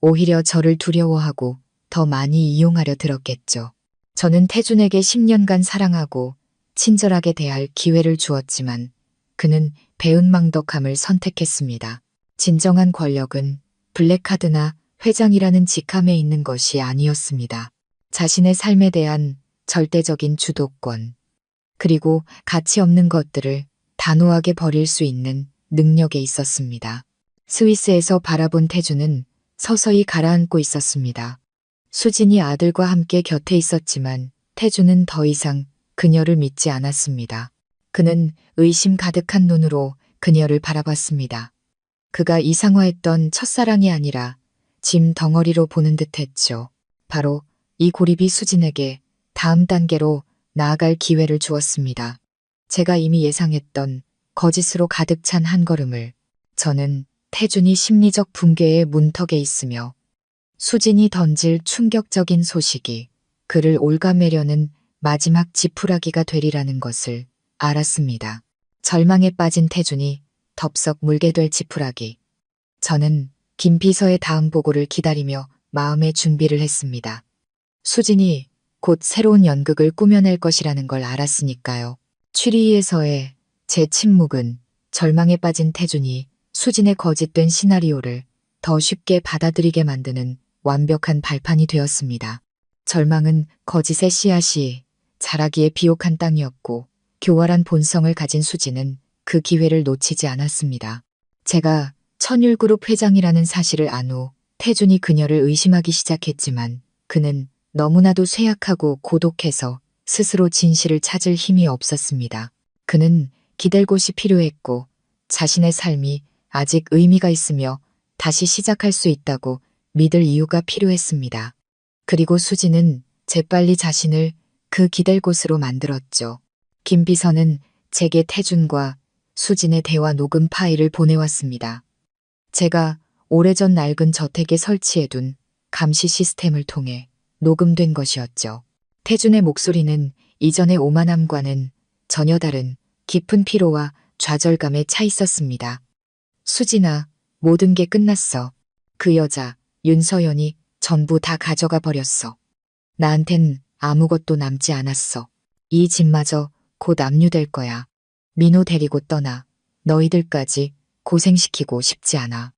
오히려 저를 두려워하고 더 많이 이용하려 들었겠죠. 저는 태준에게 10년간 사랑하고 친절하게 대할 기회를 주었지만 그는 배은망덕함을 선택했습니다. 진정한 권력은 블랙카드나 회장이라는 직함에 있는 것이 아니었습니다. 자신의 삶에 대한 절대적인 주도권, 그리고 가치 없는 것들을 단호하게 버릴 수 있는 능력에 있었습니다. 스위스에서 바라본 태주는 서서히 가라앉고 있었습니다. 수진이 아들과 함께 곁에 있었지만 태주는 더 이상 그녀를 믿지 않았습니다. 그는 의심 가득한 눈으로 그녀를 바라봤습니다. 그가 이상화했던 첫사랑이 아니라 짐 덩어리로 보는 듯했죠. 바로 이 고립이 수진에게 다음 단계로 나아갈 기회를 주었습니다. 제가 이미 예상했던 거짓으로 가득 찬 한 걸음을 저는 태준이 심리적 붕괴의 문턱에 있으며 수진이 던질 충격적인 소식이 그를 올가매려는 마지막 지푸라기가 되리라는 것을 알았습니다. 절망에 빠진 태준이 덥석 물게 될 지푸라기. 저는 김 비서의 다음 보고를 기다리며 마음의 준비를 했습니다. 수진이 곧 새로운 연극을 꾸며낼 것이라는 걸 알았으니까요. 취리히에서의 제 침묵은 절망에 빠진 태준이 수진의 거짓된 시나리오를 더 쉽게 받아들이게 만드는 완벽한 발판이 되었습니다. 절망은 거짓의 씨앗이 자라기에 비옥한 땅이었고 교활한 본성을 가진 수진은 그 기회를 놓치지 않았습니다. 제가 천율그룹 회장이라는 사실을 안 후 태준이 그녀를 의심하기 시작했지만 그는 너무나도 쇠약하고 고독해서 스스로 진실을 찾을 힘이 없었습니다. 그는 기댈 곳이 필요했고 자신의 삶이 아직 의미가 있으며 다시 시작할 수 있다고 믿을 이유가 필요했습니다. 그리고 수진은 재빨리 자신을 그 기댈 곳으로 만들었죠. 김 비서는 제게 태준과 수진의 대화 녹음 파일을 보내왔습니다. 제가 오래전 낡은 저택에 설치해둔 감시 시스템을 통해 녹음된 것이었죠. 태준의 목소리는 이전의 오만함과는 전혀 다른 깊은 피로와 좌절감에 차 있었습니다. 수진아, 모든 게 끝났어. 그 여자, 윤서연이 전부 다 가져가 버렸어. 나한텐 아무것도 남지 않았어. 이 집마저 곧 압류될 거야. 민호 데리고 떠나. 너희들까지 고생시키고 싶지 않아.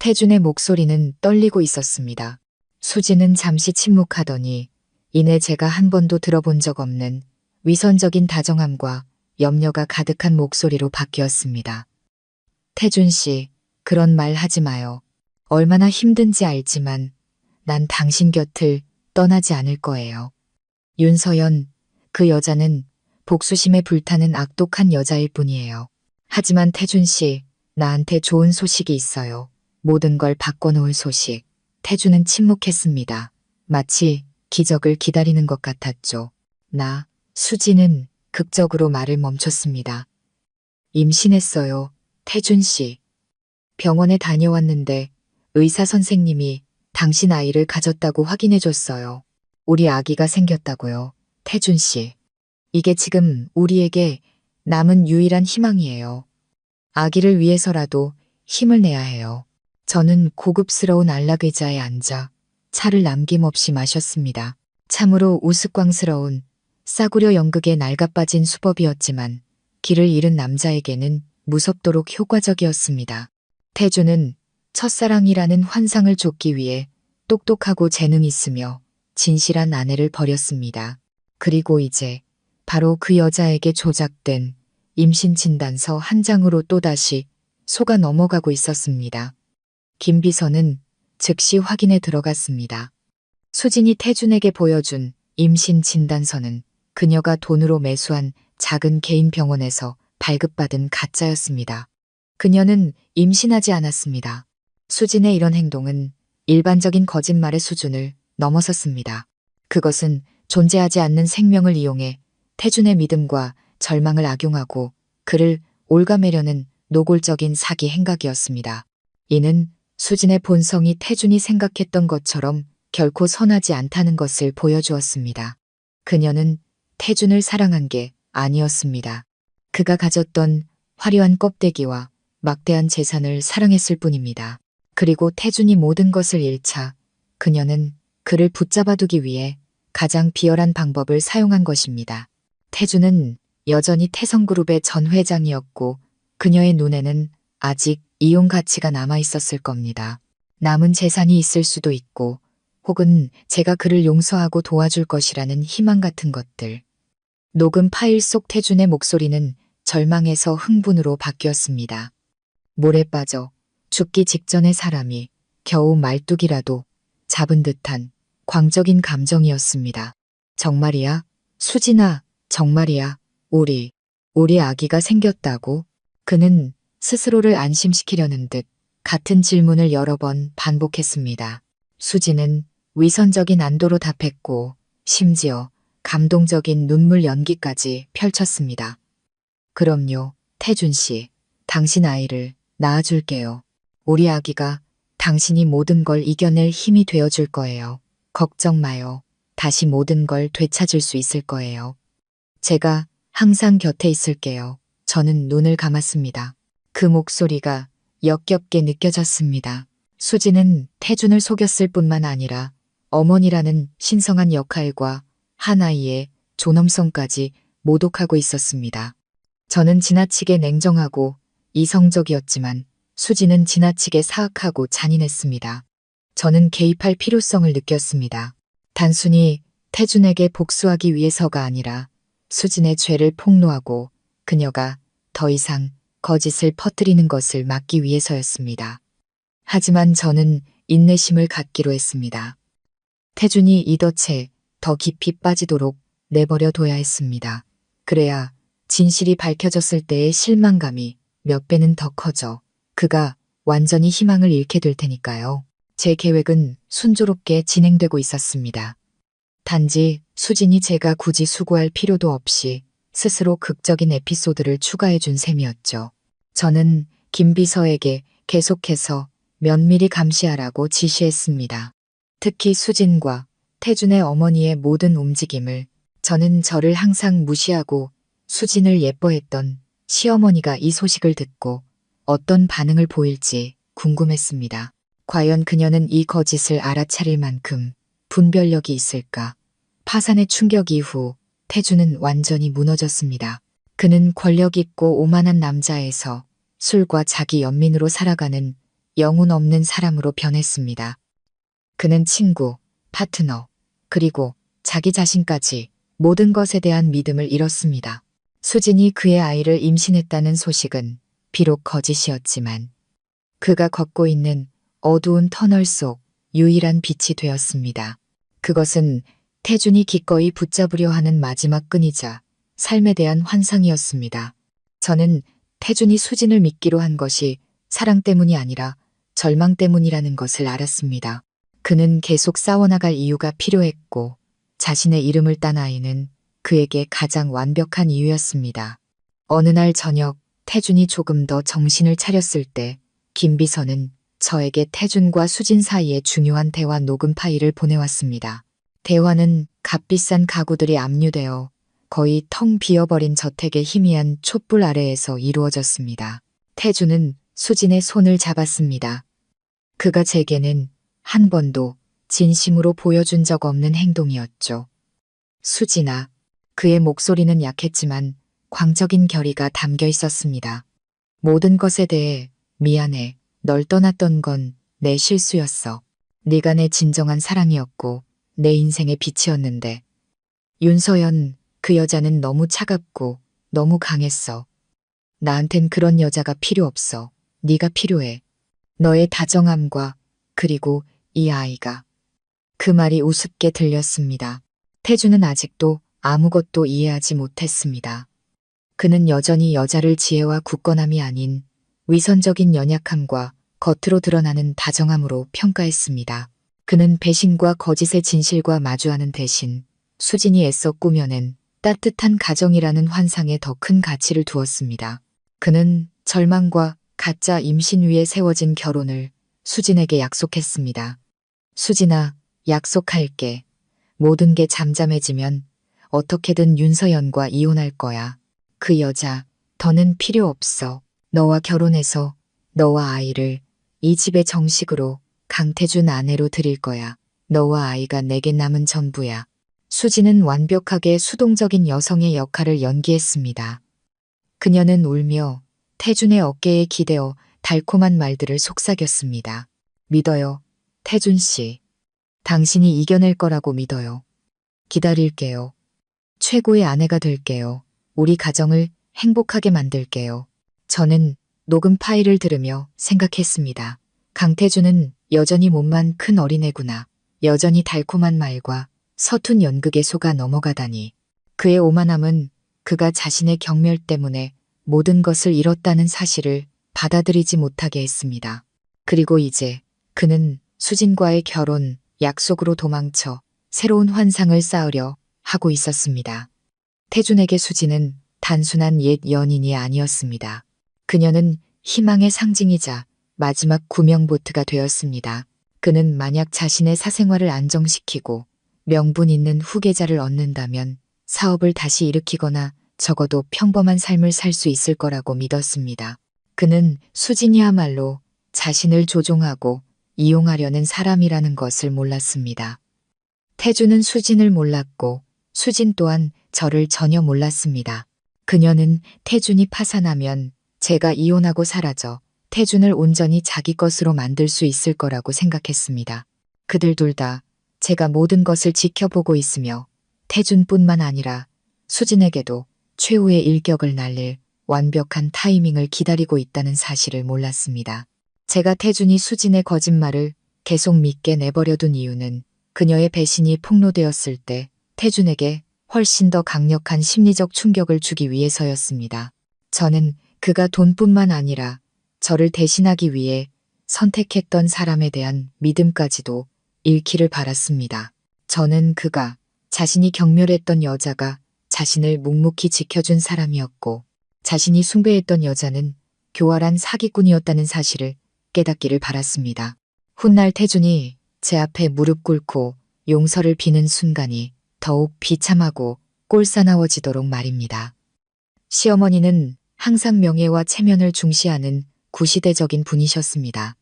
태준의 목소리는 떨리고 있었습니다. 수진은 잠시 침묵하더니 이내 제가 한 번도 들어본 적 없는 위선적인 다정함과 염려가 가득한 목소리로 바뀌었습니다. 태준 씨, 그런 말 하지 마요. 얼마나 힘든지 알지만 난 당신 곁을 떠나지 않을 거예요. 윤서연, 그 여자는 복수심에 불타는 악독한 여자일 뿐이에요. 하지만 태준 씨, 나한테 좋은 소식이 있어요. 모든 걸 바꿔놓을 소식. 태준은 침묵했습니다. 마치 기적을 기다리는 것 같았죠. 수진은 극적으로 말을 멈췄습니다. 임신했어요. 태준 씨. 병원에 다녀왔는데 의사 선생님이 당신 아이를 가졌다고 확인해 줬어요. 우리 아기가 생겼다고요. 태준 씨. 이게 지금 우리에게 남은 유일한 희망이에요. 아기를 위해서라도 힘을 내야 해요. 저는 고급스러운 안락 의자에 앉아 차를 남김없이 마셨습니다. 참으로 우스꽝스러운 싸구려 연극에 낡아빠진 수법이었지만 길을 잃은 남자에게는 무섭도록 효과적이었습니다. 태주는 첫사랑이라는 환상을 쫓기 위해 똑똑하고 재능 있으며 진실한 아내를 버렸습니다. 그리고 이제 바로 그 여자에게 조작된 임신 진단서 한 장으로 또다시 속아 넘어가고 있었습니다. 김 비서는 즉시 확인에 들어갔습니다. 수진이 태준에게 보여준 임신 진단서는 그녀가 돈으로 매수한 작은 개인 병원에서 발급받은 가짜였습니다. 그녀는 임신하지 않았습니다. 수진의 이런 행동은 일반적인 거짓말의 수준을 넘어섰습니다. 그것은 존재하지 않는 생명을 이용해 태준의 믿음과 절망을 악용하고 그를 올가매려는 노골적인 사기 행각이었습니다. 이는 수진의 본성이 태준이 생각했던 것처럼 결코 선하지 않다는 것을 보여주었습니다. 그녀는 태준을 사랑한 게 아니었습니다. 그가 가졌던 화려한 껍데기와 막대한 재산을 사랑했을 뿐입니다. 그리고 태준이 모든 것을 잃자 그녀는 그를 붙잡아두기 위해 가장 비열한 방법을 사용한 것입니다. 태준은 여전히 태성그룹의 전 회장이었고 그녀의 눈에는 아직 이용 가치가 남아 있었을 겁니다. 남은 재산이 있을 수도 있고 혹은 제가 그를 용서하고 도와줄 것이라는 희망 같은 것들. 녹음 파일 속 태준의 목소리는 절망에서 흥분으로 바뀌었습니다. 물에 빠져 죽기 직전의 사람이 겨우 말뚝이라도 잡은 듯한 광적인 감정이었습니다. 정말이야? 수진아, 정말이야? 우리 아기가 생겼다고? 그는 스스로를 안심시키려는 듯 같은 질문을 여러 번 반복했습니다. 수진은 위선적인 안도로 답했고 심지어 감동적인 눈물 연기까지 펼쳤습니다. 그럼요, 태준 씨. 당신 아이를 낳아줄게요. 우리 아기가 당신이 모든 걸 이겨낼 힘이 되어줄 거예요. 걱정 마요. 다시 모든 걸 되찾을 수 있을 거예요. 제가 항상 곁에 있을게요. 저는 눈을 감았습니다. 그 목소리가 역겹게 느껴졌습니다. 수지는 태준을 속였을 뿐만 아니라 어머니라는 신성한 역할과 한 아이의 존엄성까지 모독하고 있었습니다. 저는 지나치게 냉정하고 이성적이었지만 수지는 지나치게 사악하고 잔인했습니다. 저는 개입할 필요성을 느꼈습니다. 단순히 태준에게 복수하기 위해서가 아니라 수진의 죄를 폭로하고 그녀가 더 이상 거짓을 퍼뜨리는 것을 막기 위해서였습니다. 하지만 저는 인내심을 갖기로 했습니다. 태준이 이 덫에 더 깊이 빠지도록 내버려 둬야 했습니다. 그래야 진실이 밝혀졌을 때의 실망감이 몇 배는 더 커져 그가 완전히 희망을 잃게 될 테니까요. 제 계획은 순조롭게 진행되고 있었습니다. 단지 수진이 제가 굳이 수고할 필요도 없이 스스로 극적인 에피소드를 추가해 준 셈이었죠. 저는 김 비서에게 계속해서 면밀히 감시하라고 지시했습니다. 특히 수진과 태준의 어머니의 모든 움직임을. 저는 저를 항상 무시하고 수진을 예뻐했던 시어머니가 이 소식을 듣고 어떤 반응을 보일지 궁금했습니다. 과연 그녀는 이 거짓을 알아차릴 만큼 분별력이 있을까? 파산의 충격 이후 태준은 완전히 무너졌습니다. 그는 권력 있고 오만한 남자에서 술과 자기 연민으로 살아가는 영혼 없는 사람으로 변했습니다. 그는 친구, 파트너, 그리고 자기 자신까지 모든 것에 대한 믿음을 잃었습니다. 수진이 그의 아이를 임신했다는 소식은 비록 거짓이었지만 그가 걷고 있는 어두운 터널 속 유일한 빛이 되었습니다. 그것은 태준이 기꺼이 붙잡으려 하는 마지막 끈이자 삶에 대한 환상이었습니다. 저는 태준이 수진을 믿기로 한 것이 사랑 때문이 아니라 절망 때문이라는 것을 알았습니다. 그는 계속 싸워나갈 이유가 필요했고 자신의 이름을 딴 아이는 그에게 가장 완벽한 이유였습니다. 어느 날 저녁 태준이 조금 더 정신을 차렸을 때 김비서는 저에게 태준과 수진 사이의 중요한 대화 녹음 파일을 보내왔습니다. 대화는 값비싼 가구들이 압류되어 거의 텅 비어버린 저택의 희미한 촛불 아래에서 이루어졌습니다. 태준은 수진의 손을 잡았습니다. 그가 제게는 한 번도 진심으로 보여준 적 없는 행동이었죠. 수진아. 그의 목소리는 약했지만 광적인 결의가 담겨 있었습니다. 모든 것에 대해 미안해. 널 떠났던 건 내 실수였어. 네가 내 진정한 사랑이었고 내 인생의 빛이었는데. 윤서연, 그 여자는 너무 차갑고 너무 강했어. 나한텐 그런 여자가 필요 없어. 네가 필요해. 너의 다정함과 그리고 이 아이가. 그 말이 우습게 들렸습니다. 태준은 아직도 아무것도 이해하지 못했습니다. 그는 여전히 여자를 지혜와 굳건함이 아닌 위선적인 연약함과 겉으로 드러나는 다정함으로 평가했습니다. 그는 배신과 거짓의 진실과 마주하는 대신 수진이 애써 꾸며낸 따뜻한 가정이라는 환상에 더 큰 가치를 두었습니다. 그는 절망과 가짜 임신 위에 세워진 결혼을 수진에게 약속했습니다. 수진아, 약속할게. 모든 게 잠잠해지면 어떻게든 윤서연과 이혼할 거야. 그 여자, 더는 필요 없어. 너와 결혼해서 너와 아이를 이 집의 정식으로 강태준 아내로 드릴 거야. 너와 아이가 내게 남은 전부야. 수지는 완벽하게 수동적인 여성의 역할을 연기했습니다. 그녀는 울며 태준의 어깨에 기대어 달콤한 말들을 속삭였습니다. 믿어요, 태준 씨. 당신이 이겨낼 거라고 믿어요. 기다릴게요. 최고의 아내가 될게요. 우리 가정을 행복하게 만들게요. 저는 녹음 파일을 들으며 생각했습니다. 강태준은 여전히 몸만 큰 어린애구나. 여전히 달콤한 말과 서툰 연극에 속아 넘어가다니. 그의 오만함은 그가 자신의 경멸 때문에 모든 것을 잃었다는 사실을 받아들이지 못하게 했습니다. 그리고 이제 그는 수진과의 결혼 약속으로 도망쳐 새로운 환상을 쌓으려 하고 있었습니다. 태준에게 수진은 단순한 옛 연인이 아니었습니다. 그녀는 희망의 상징이자 마지막 구명보트가 되었습니다. 그는 만약 자신의 사생활을 안정시키고 명분 있는 후계자를 얻는다면 사업을 다시 일으키거나 적어도 평범한 삶을 살 수 있을 거라고 믿었습니다. 그는 수진이야말로 자신을 조종하고 이용하려는 사람이라는 것을 몰랐습니다. 태준은 수진을 몰랐고 수진 또한 저를 전혀 몰랐습니다. 그녀는 태준이 파산하면 제가 이혼하고 사라져 태준을 온전히 자기 것으로 만들 수 있을 거라고 생각했습니다. 그들 둘 다 제가 모든 것을 지켜보고 있으며 태준뿐만 아니라 수진에게도 최후의 일격을 날릴 완벽한 타이밍을 기다리고 있다는 사실을 몰랐습니다. 제가 태준이 수진의 거짓말을 계속 믿게 내버려둔 이유는 그녀의 배신이 폭로되었을 때 태준에게 훨씬 더 강력한 심리적 충격을 주기 위해서였습니다. 저는 그가 돈뿐만 아니라 저를 대신하기 위해 선택했던 사람에 대한 믿음까지도 잃기를 바랐습니다. 저는 그가 자신이 경멸했던 여자가 자신을 묵묵히 지켜준 사람이었고 자신이 숭배했던 여자는 교활한 사기꾼이었다는 사실을 깨닫기를 바랐습니다. 훗날 태준이 제 앞에 무릎 꿇고 용서를 비는 순간이 더욱 비참하고 꼴사나워지도록 말입니다. 시어머니는 항상 명예와 체면을 중시하는 구시대적인 분이셨습니다.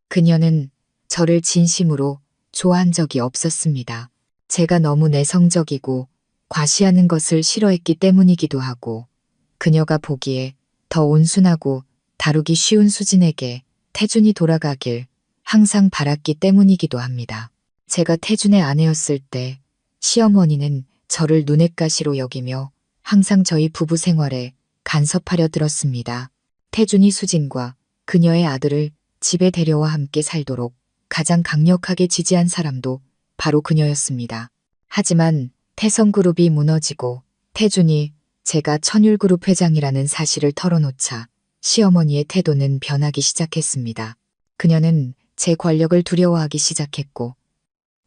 그녀는 저를 진심으로 좋아한 적이 없었습니다. 제가 너무 내성적이고 과시하는 것을 싫어했기 때문이기도 하고 그녀가 보기에 더 온순하고 다루기 쉬운 수진에게 태준이 돌아가길 항상 바랐기 때문이기도 합니다. 제가 태준의 아내였을 때 시어머니는 저를 눈엣가시로 여기며 항상 저희 부부 생활에 간섭하려 들었습니다. 태준이 수진과 그녀의 아들을 집에 데려와 함께 살도록 가장 강력하게 지지한 사람도 바로 그녀였습니다. 하지만 태성그룹이 무너지고 태준이 제가 천율그룹 회장이라는 사실을 털어놓자 시어머니의 태도는 변하기 시작했습니다. 그녀는 제 권력을 두려워하기 시작했고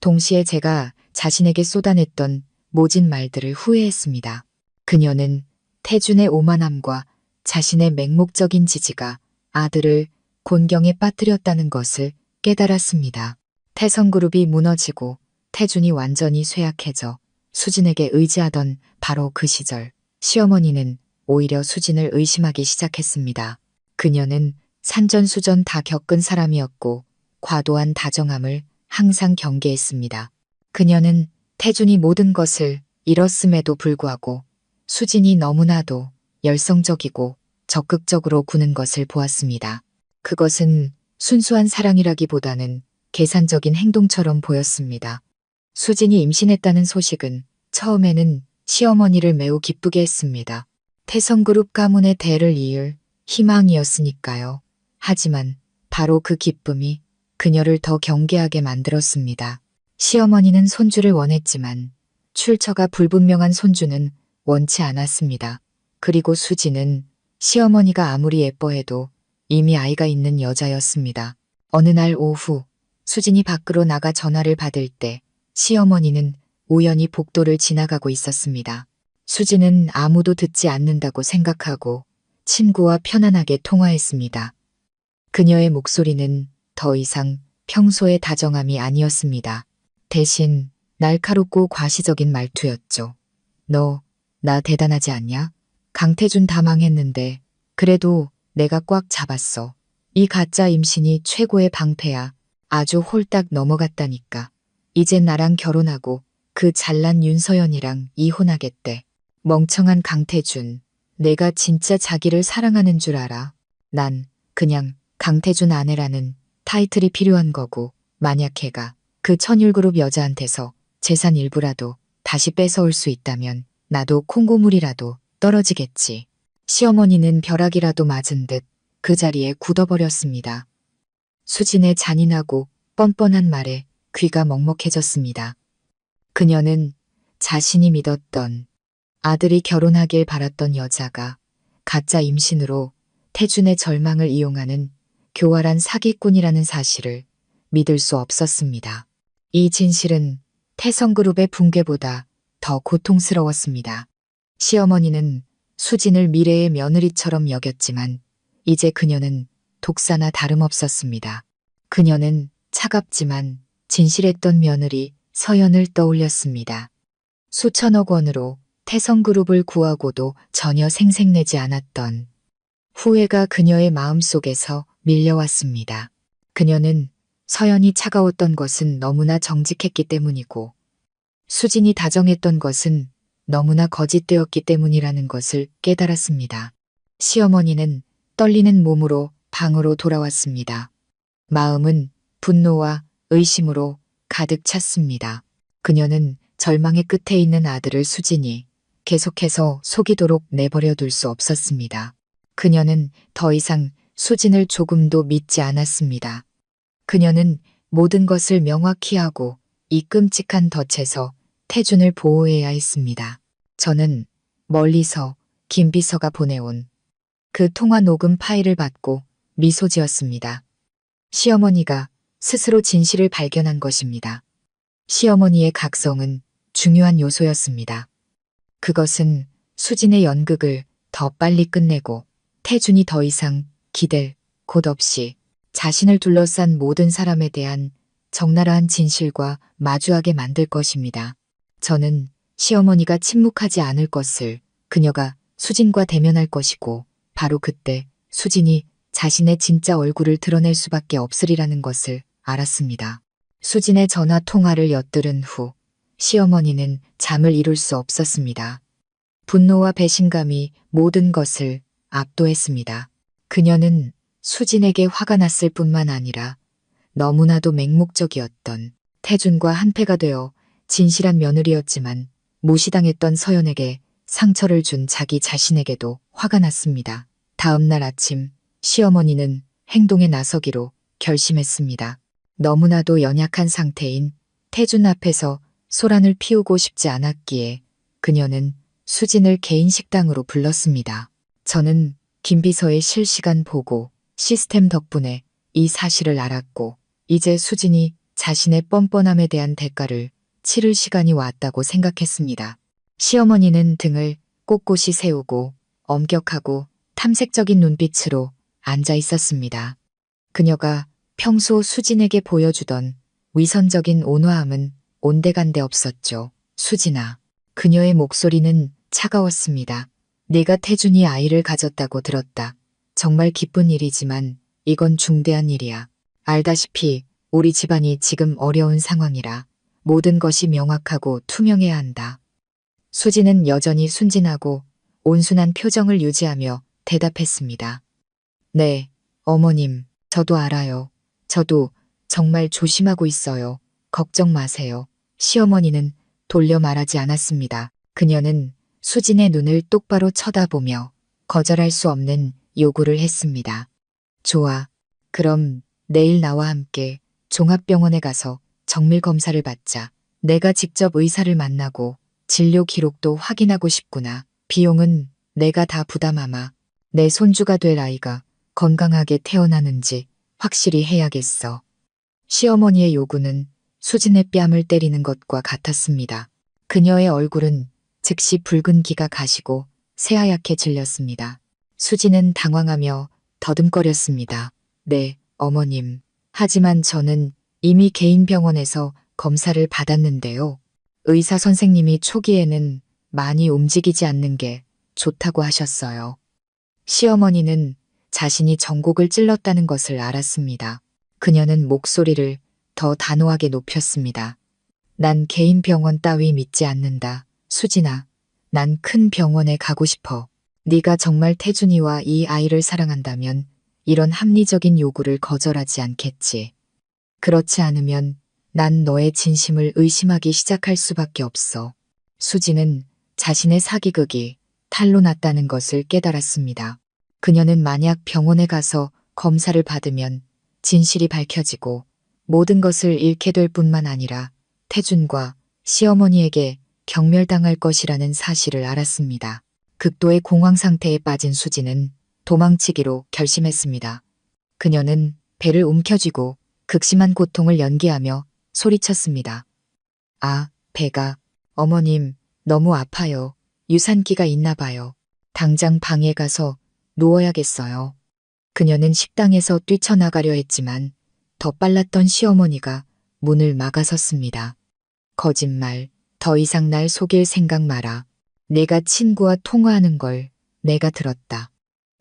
동시에 제가 자신에게 쏟아냈던 모진 말들을 후회했습니다. 그녀는 태준의 오만함과 자신의 맹목적인 지지가 아들을 곤경에 빠뜨렸다는 것을 깨달았습니다. 태성그룹이 무너지고 태준이 완전히 쇠약해져 수진에게 의지하던 바로 그 시절 시어머니는 오히려 수진을 의심하기 시작했습니다. 그녀는 산전수전 다 겪은 사람이었고 과도한 다정함을 항상 경계했습니다. 그녀는 태준이 모든 것을 잃었음에도 불구하고 수진이 너무나도 열성적이고 적극적으로 구는 것을 보았습니다. 그것은 순수한 사랑이라기보다는 계산적인 행동처럼 보였습니다. 수진이 임신했다는 소식은 처음에는 시어머니를 매우 기쁘게 했습니다. 태성그룹 가문의 대를 이을 희망이었으니까요. 하지만 바로 그 기쁨이 그녀를 더 경계하게 만들었습니다. 시어머니는 손주를 원했지만 출처가 불분명한 손주는 원치 않았습니다. 그리고 수지는 시어머니가 아무리 예뻐해도 이미 아이가 있는 여자였습니다. 어느 날 오후 수진이 밖으로 나가 전화를 받을 때 시어머니는 우연히 복도를 지나가고 있었습니다. 수지는 아무도 듣지 않는다고 생각하고 친구와 편안하게 통화했습니다. 그녀의 목소리는 더 이상 평소의 다정함이 아니었습니다. 대신 날카롭고 과시적인 말투였죠. 너, 나 대단하지 않냐? 강태준 다 망했는데 그래도 내가 꽉 잡았어. 이 가짜 임신이 최고의 방패야. 아주 홀딱 넘어갔다니까. 이젠 나랑 결혼하고 그 잘난 윤서연이랑 이혼하겠대. 멍청한 강태준. 내가 진짜 자기를 사랑하는 줄 알아. 난 그냥 강태준 아내라는 타이틀이 필요한 거고 만약 걔가 그 천율그룹 여자한테서 재산 일부라도 다시 뺏어올 수 있다면 나도 콩고물이라도 떨어지겠지. 시어머니는 벼락이라도 맞은 듯 그 자리에 굳어버렸습니다. 수진의 잔인하고 뻔뻔한 말에 귀가 먹먹해졌습니다. 그녀는 자신이 믿었던 아들이 결혼하길 바랐던 여자가 가짜 임신으로 태준의 절망을 이용하는 교활한 사기꾼이라는 사실을 믿을 수 없었습니다. 이 진실은 태성그룹의 붕괴보다 더 고통스러웠습니다. 시어머니는 수진을 미래의 며느리처럼 여겼지만 이제 그녀는 독사나 다름없었습니다. 그녀는 차갑지만 진실했던 며느리 서연을 떠올렸습니다. 수천억 원으로 태성그룹을 구하고도 전혀 생색내지 않았던 후회가 그녀의 마음속에서 밀려왔습니다. 그녀는 서연이 차가웠던 것은 너무나 정직했기 때문이고 수진이 다정했던 것은 너무나 거짓되었기 때문이라는 것을 깨달았습니다. 시어머니는 떨리는 몸으로 방으로 돌아왔습니다. 마음은 분노와 의심으로 가득 찼습니다. 그녀는 절망의 끝에 있는 아들을 수진이 계속해서 속이도록 내버려 둘 수 없었습니다. 그녀는 더 이상 수진을 조금도 믿지 않았습니다. 그녀는 모든 것을 명확히 하고 이 끔찍한 덫에서 태준을 보호해야 했습니다. 저는 멀리서 김 비서가 보내온 그 통화 녹음 파일을 받고 미소 지었습니다. 시어머니가 스스로 진실을 발견한 것입니다. 시어머니의 각성은 중요한 요소였습니다. 그것은 수진의 연극을 더 빨리 끝내고 태준이 더 이상 기댈 곳 없이 자신을 둘러싼 모든 사람에 대한 적나라한 진실과 마주하게 만들 것입니다. 저는 시어머니가 침묵하지 않을 것을 그녀가 수진과 대면할 것이고 바로 그때 수진이 자신의 진짜 얼굴을 드러낼 수밖에 없으리라는 것을 알았습니다. 수진의 전화 통화를 엿들은 후 시어머니는 잠을 이룰 수 없었습니다. 분노와 배신감이 모든 것을 압도했습니다. 그녀는 수진에게 화가 났을 뿐만 아니라 너무나도 맹목적이었던 태준과 한패가 되어 진실한 며느리였지만 무시당했던 서연에게 상처를 준 자기 자신에게도 화가 났습니다. 다음 날 아침 시어머니는 행동에 나서기로 결심했습니다. 너무나도 연약한 상태인 태준 앞에서 소란을 피우고 싶지 않았기에 그녀는 수진을 개인 식당으로 불렀습니다. 저는 김 비서의 실시간 보고 시스템 덕분에 이 사실을 알았고 이제 수진이 자신의 뻔뻔함에 대한 대가를 치를 시간이 왔다고 생각했습니다. 시어머니는 등을 꼿꼿이 세우고 엄격하고 탐색적인 눈빛으로 앉아 있었습니다. 그녀가 평소 수진에게 보여주던 위선적인 온화함은 온데간데 없었죠. 수진아. 그녀의 목소리는 차가웠습니다. 네가 태준이 아이를 가졌다고 들었다. 정말 기쁜 일이지만 이건 중대한 일이야. 알다시피 우리 집안이 지금 어려운 상황이라 모든 것이 명확하고 투명해야 한다. 수진은 여전히 순진하고 온순한 표정을 유지하며 대답했습니다. 네, 어머님, 저도 알아요. 저도 정말 조심하고 있어요. 걱정 마세요. 시어머니는 돌려 말하지 않았습니다. 그녀는 수진의 눈을 똑바로 쳐다보며 거절할 수 없는 요구를 했습니다. 좋아. 그럼 내일 나와 함께 종합병원에 가서 정밀 검사를 받자. 내가 직접 의사를 만나고 진료 기록도 확인하고 싶구나. 비용은 내가 다 부담하마. 내 손주가 될 아이가 건강하게 태어나는지 확실히 해야겠어. 시어머니의 요구는 수진의 뺨을 때리는 것과 같았습니다. 그녀의 얼굴은 즉시 붉은 기가 가시고 새하얗게 질렸습니다. 수진은 당황하며 더듬거렸습니다. 네, 어머님. 하지만 저는 이미 개인 병원에서 검사를 받았는데요. 의사 선생님이 초기에는 많이 움직이지 않는 게 좋다고 하셨어요. 시어머니는 자신이 전곡을 찔렀다는 것을 알았습니다. 그녀는 목소리를 더 단호하게 높였습니다. 난 개인 병원 따위 믿지 않는다. 수진아, 난 큰 병원에 가고 싶어. 네가 정말 태준이와 이 아이를 사랑한다면 이런 합리적인 요구를 거절하지 않겠지. 그렇지 않으면 난 너의 진심을 의심하기 시작할 수밖에 없어. 수진은 자신의 사기극이 탈로 났다는 것을 깨달았습니다. 그녀는 만약 병원에 가서 검사를 받으면 진실이 밝혀지고 모든 것을 잃게 될 뿐만 아니라 태준과 시어머니에게 경멸당할 것이라는 사실을 알았습니다. 극도의 공황 상태에 빠진 수지는 도망치기로 결심했습니다. 그녀는 배를 움켜쥐고 극심한 고통을 연기하며 소리쳤습니다. 아, 배가. 어머님, 너무 아파요. 유산기가 있나 봐요. 당장 방에 가서 누워야겠어요. 그녀는 식당에서 뛰쳐나가려 했지만 더 빨랐던 시어머니가 문을 막아섰습니다. 거짓말, 더 이상 날 속일 생각 마라. 내가 친구와 통화하는 걸 내가 들었다.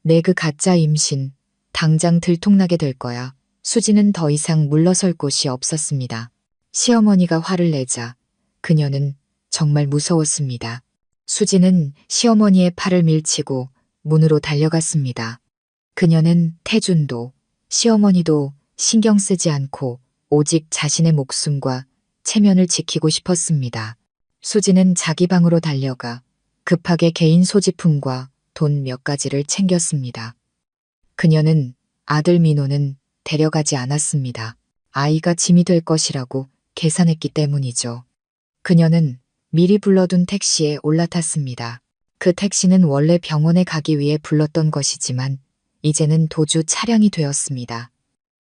내 그 가짜 임신, 당장 들통나게 될 거야. 수지는 더 이상 물러설 곳이 없었습니다. 시어머니가 화를 내자 그녀는 정말 무서웠습니다. 수지는 시어머니의 팔을 밀치고 문으로 달려갔습니다. 그녀는 태준도 시어머니도 신경 쓰지 않고 오직 자신의 목숨과 체면을 지키고 싶었습니다. 수지는 자기 방으로 달려가 급하게 개인 소지품과 돈 몇 가지를 챙겼습니다. 그녀는 아들 민호는 데려가지 않았습니다. 아이가 짐이 될 것이라고 계산했기 때문이죠. 그녀는 미리 불러둔 택시에 올라탔습니다. 그 택시는 원래 병원에 가기 위해 불렀던 것이지만 이제는 도주 차량이 되었습니다.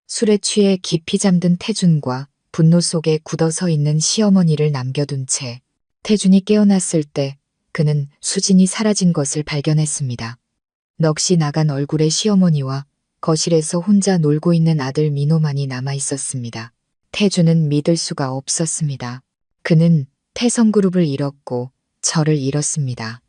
술에 취해 깊이 잠든 태준과 분노 속에 굳어서 있는 시어머니를 남겨둔 채 태준이 깨어났을 때 그는 수진이 사라진 것을 발견했습니다. 넋이 나간 얼굴의 시어머니와 거실에서 혼자 놀고 있는 아들 민호만이 남아 있었습니다. 태준은 믿을 수가 없었습니다. 그는 태성그룹을 잃었고 저를 잃었습니다.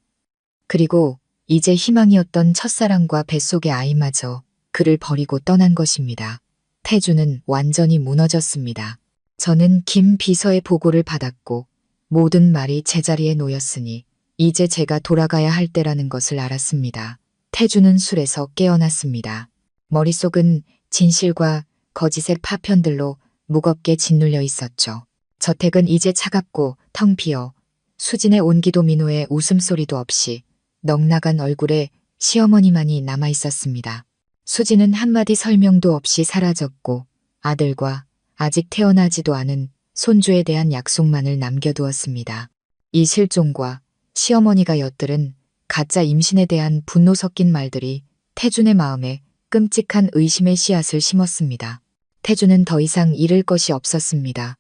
그리고 이제 희망이었던 첫사랑과 뱃속의 아이마저 그를 버리고 떠난 것입니다. 태준은 완전히 무너졌습니다. 저는 김 비서의 보고를 받았고 모든 말이 제자리에 놓였으니 이제 제가 돌아가야 할 때라는 것을 알았습니다. 태준은 술에서 깨어났습니다. 머릿속은 진실과 거짓의 파편들로 무겁게 짓눌려 있었죠. 저택은 이제 차갑고 텅 비어 수진의 온기도 민호의 웃음소리도 없이 넉나간 얼굴에 시어머니만이 남아 있었습니다. 수진은 한마디 설명도 없이 사라졌고 아들과 아직 태어나지도 않은 손주에 대한 약속만을 남겨두었습니다. 이 실종과 시어머니가 엿들은 가짜 임신에 대한 분노 섞인 말들이 태준의 마음에 끔찍한 의심의 씨앗을 심었습니다. 태준은 더 이상 잃을 것이 없었습니다.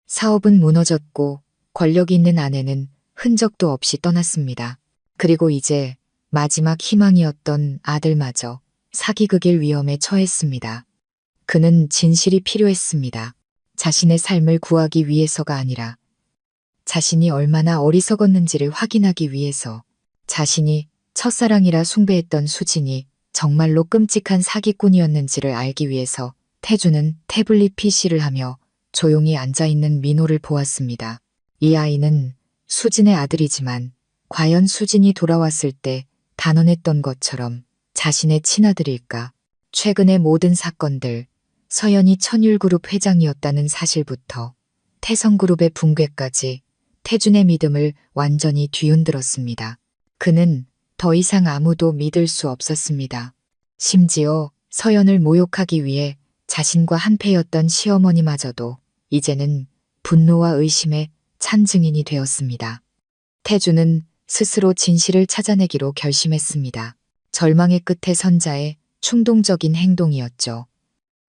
사업은 무너졌고 권력 있는 아내는 흔적도 없이 떠났습니다. 그리고 이제 마지막 희망이었던 아들마저 사기극일 위험에 처했습니다. 그는 진실이 필요했습니다. 자신의 삶을 구하기 위해서가 아니라 자신이 얼마나 어리석었는지를 확인하기 위해서 자신이 첫사랑이라 숭배했던 수진이 정말로 끔찍한 사기꾼이었는지를 알기 위해서 태준은 태블릿 PC를 하며 조용히 앉아있는 민호를 보았습니다. 이 아이는 수진의 아들이지만 과연 수진이 돌아왔을 때 단언했던 것처럼 자신의 친아들일까? 최근의 모든 사건들, 서연이 천율그룹 회장이었다는 사실부터 태성그룹의 붕괴까지 태준의 믿음을 완전히 뒤흔들었습니다. 그는 더 이상 아무도 믿을 수 없었습니다. 심지어 서연을 모욕하기 위해 자신과 한패였던 시어머니마저도 이제는 분노와 의심의 찬 증인이 되었습니다. 태준은 스스로 진실을 찾아내기로 결심했습니다. 절망의 끝에 선 자의 충동적인 행동이었죠.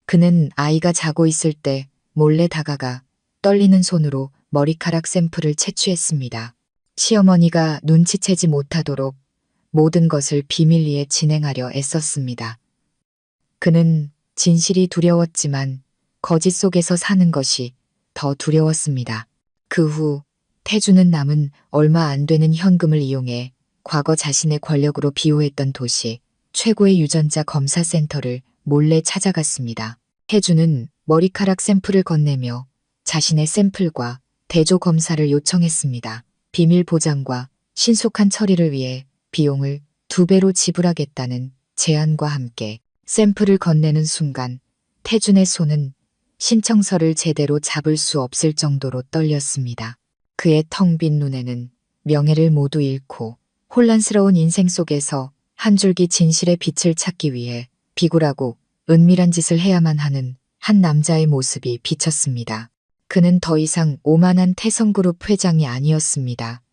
그는 아이가 자고 있을 때 몰래 다가가 떨리는 손으로 머리카락 샘플을 채취했습니다. 시어머니가 눈치채지 못하도록 모든 것을 비밀리에 진행하려 애썼습니다. 그는 진실이 두려웠지만 거짓 속에서 사는 것이 더 두려웠습니다. 그 후 태주는 남은 얼마 안 되는 현금을 이용해 과거 자신의 권력으로 비호했던 도시 최고의 유전자 검사센터를 몰래 찾아갔습니다. 태주는 머리카락 샘플을 건네며 자신의 샘플과 대조 검사를 요청했습니다. 비밀 보장과 신속한 처리를 위해 비용을 2배로 지불하겠다는 제안과 함께 샘플을 건네는 순간 태준의 손은 신청서를 제대로 잡을 수 없을 정도로 떨렸습니다. 그의 텅 빈 눈에는 명예를 모두 잃고 혼란스러운 인생 속에서 한 줄기 진실의 빛을 찾기 위해 비굴하고 은밀한 짓을 해야만 하는 한 남자의 모습이 비쳤습니다. 그는 더 이상 오만한 태성그룹 회장이 아니었습니다.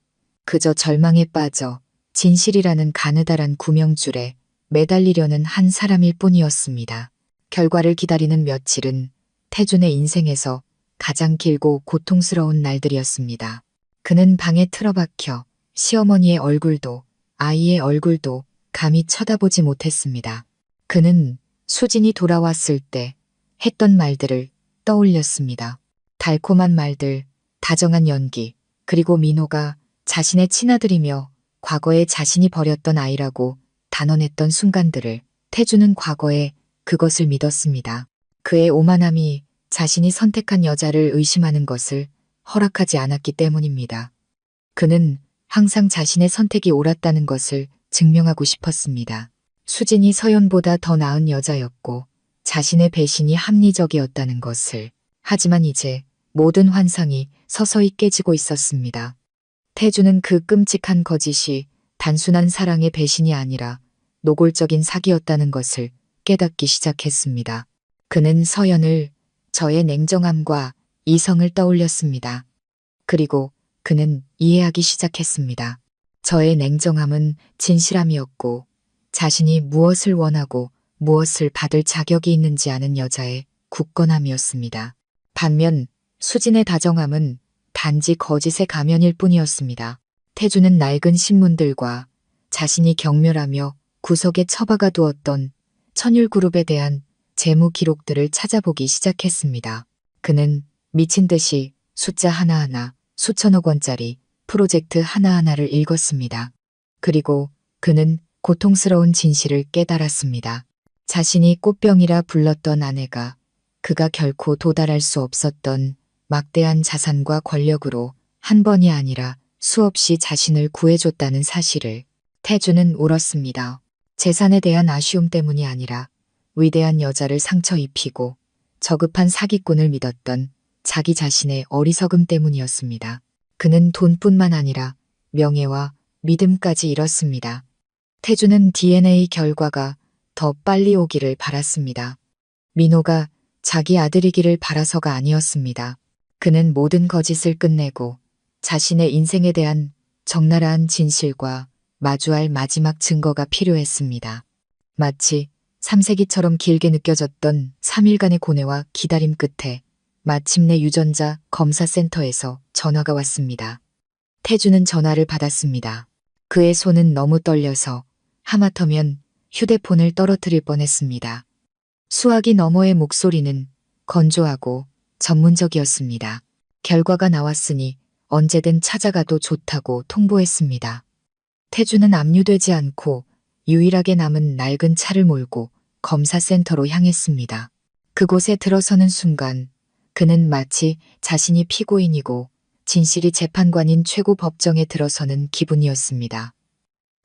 그저 절망에 빠져 진실이라는 가느다란 구명줄에 매달리려는 한 사람일 뿐이었습니다. 결과를 기다리는 며칠은 태준의 인생에서 가장 길고 고통스러운 날들이었습니다. 그는 방에 틀어박혀 시어머니의 얼굴도 아이의 얼굴도 감히 쳐다보지 못했습니다. 그는 수진이 돌아왔을 때 했던 말들을 떠올렸습니다. 달콤한 말들, 다정한 연기, 그리고 민호가 자신의 친아들이며 과거에 자신이 버렸던 아이라고 단언했던 순간들을 태주는 과거에 그것을 믿었습니다. 그의 오만함이 자신이 선택한 여자를 의심하는 것을 허락하지 않았기 때문입니다. 그는 항상 자신의 선택이 옳았다는 것을 증명하고 싶었습니다. 수진이 서연보다 더 나은 여자였고 자신의 배신이 합리적이었다는 것을. 하지만 이제 모든 환상이 서서히 깨지고 있었습니다. 태주는 그 끔찍한 거짓이 단순한 사랑의 배신이 아니라 노골적인 사기였다는 것을 깨닫기 시작했습니다. 그는 서연을, 저의 냉정함과 이성을 떠올렸습니다. 그리고 그는 이해하기 시작했습니다. 저의 냉정함은 진실함이었고 자신이 무엇을 원하고 무엇을 받을 자격이 있는지 아는 여자의 굳건함이었습니다. 반면 수진의 다정함은 단지 거짓의 가면일 뿐이었습니다. 태주는 낡은 신문들과 자신이 경멸하며 구석에 처박아 두었던 천율그룹에 대한 재무 기록들을 찾아보기 시작했습니다. 그는 미친 듯이 숫자 하나하나 수천억 원짜리 프로젝트 하나하나를 읽었습니다. 그리고 그는 고통스러운 진실을 깨달았습니다. 자신이 꽃병이라 불렀던 아내가 그가 결코 도달할 수 없었던 막대한 자산과 권력으로 한 번이 아니라 수없이 자신을 구해줬다는 사실을. 태주는 울었습니다. 재산에 대한 아쉬움 때문이 아니라 위대한 여자를 상처 입히고 저급한 사기꾼을 믿었던 자기 자신의 어리석음 때문이었습니다. 그는 돈뿐만 아니라 명예와 믿음까지 잃었습니다. 태주는 DNA 결과가 더 빨리 오기를 바랐습니다. 민호가 자기 아들이기를 바라서가 아니었습니다. 그는 모든 거짓을 끝내고 자신의 인생에 대한 적나라한 진실과 마주할 마지막 증거가 필요했습니다. 마치 3세기처럼 길게 느껴졌던 3일간의 고뇌와 기다림 끝에 마침내 유전자 검사센터에서 전화가 왔습니다. 태주는 전화를 받았습니다. 그의 손은 너무 떨려서 하마터면 휴대폰을 떨어뜨릴 뻔했습니다. 수화기 너머의 목소리는 건조하고 전문적이었습니다. 결과가 나왔으니 언제든 찾아가도 좋다고 통보했습니다. 태주는 압류되지 않고 유일하게 남은 낡은 차를 몰고 검사센터로 향했습니다. 그곳에 들어서는 순간 그는 마치 자신이 피고인이고 진실이 재판관인 최고 법정에 들어서는 기분이었습니다.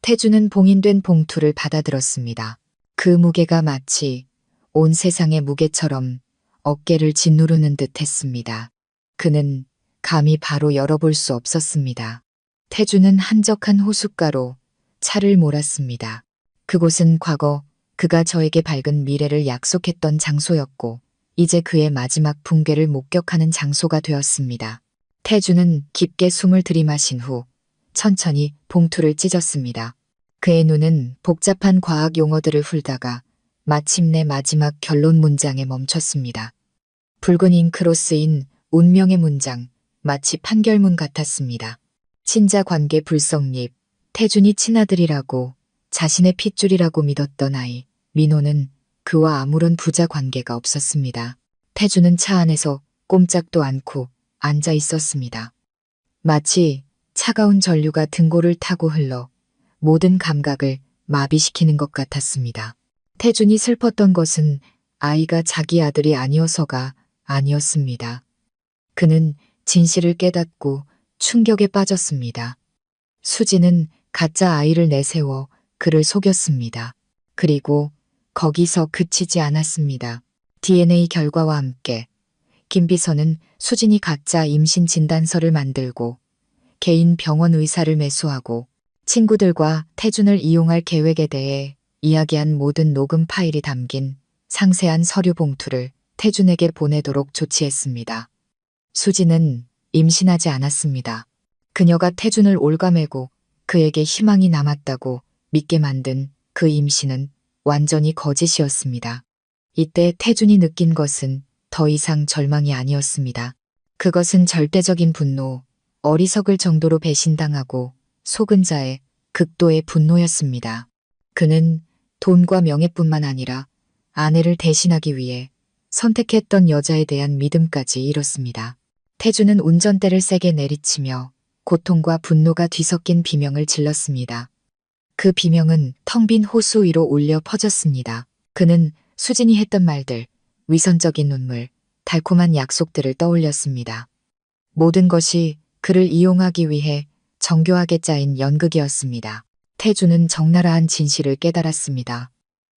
태주는 봉인된 봉투를 받아들었습니다. 그 무게가 마치 온 세상의 무게처럼 어깨를 짓누르는 듯 했습니다. 그는 감히 바로 열어볼 수 없었습니다. 태주는 한적한 호숫가로 차를 몰았습니다. 그곳은 과거 그가 저에게 밝은 미래를 약속했던 장소였고 이제 그의 마지막 붕괴를 목격하는 장소가 되었습니다. 태주는 깊게 숨을 들이마신 후 천천히 봉투를 찢었습니다. 그의 눈은 복잡한 과학 용어들을 훑다가 마침내 마지막 결론 문장에 멈췄습니다. 붉은 잉크로 쓰인 운명의 문장, 마치 판결문 같았습니다. 친자 관계 불성립, 태준이 친아들이라고 자신의 핏줄이라고 믿었던 아이, 민호는 그와 아무런 부자 관계가 없었습니다. 태준은 차 안에서 꼼짝도 않고 앉아 있었습니다. 마치 차가운 전류가 등골을 타고 흘러 모든 감각을 마비시키는 것 같았습니다. 태준이 슬펐던 것은 아이가 자기 아들이 아니어서가 아니었습니다. 그는 진실을 깨닫고 충격에 빠졌습니다. 수지는 가짜 아이를 내세워 그를 속였습니다. 그리고 거기서 그치지 않았습니다. DNA 결과와 함께 김 비서는 수진이 가짜 임신 진단서를 만들고 개인 병원 의사를 매수하고 친구들과 태준을 이용할 계획에 대해 이야기한 모든 녹음 파일이 담긴 상세한 서류 봉투를 태준에게 보내도록 조치했습니다. 수지는 임신하지 않았습니다. 그녀가 태준을 올가매고 그에게 희망이 남았다고 믿게 만든 그 임신은 완전히 거짓이었습니다. 이때 태준이 느낀 것은 더 이상 절망이 아니었습니다. 그것은 절대적인 분노, 어리석을 정도로 배신당하고 속은 자의 극도의 분노였습니다. 그는 돈과 명예뿐만 아니라 아내를 대신하기 위해 선택했던 여자에 대한 믿음까지 잃었습니다. 태준은 운전대를 세게 내리치며 고통과 분노가 뒤섞인 비명을 질렀습니다. 그 비명은 텅 빈 호수 위로 울려 퍼졌습니다. 그는 수진이 했던 말들, 위선적인 눈물, 달콤한 약속들을 떠올렸습니다. 모든 것이 그를 이용하기 위해 정교하게 짜인 연극이었습니다. 태준은 적나라한 진실을 깨달았습니다.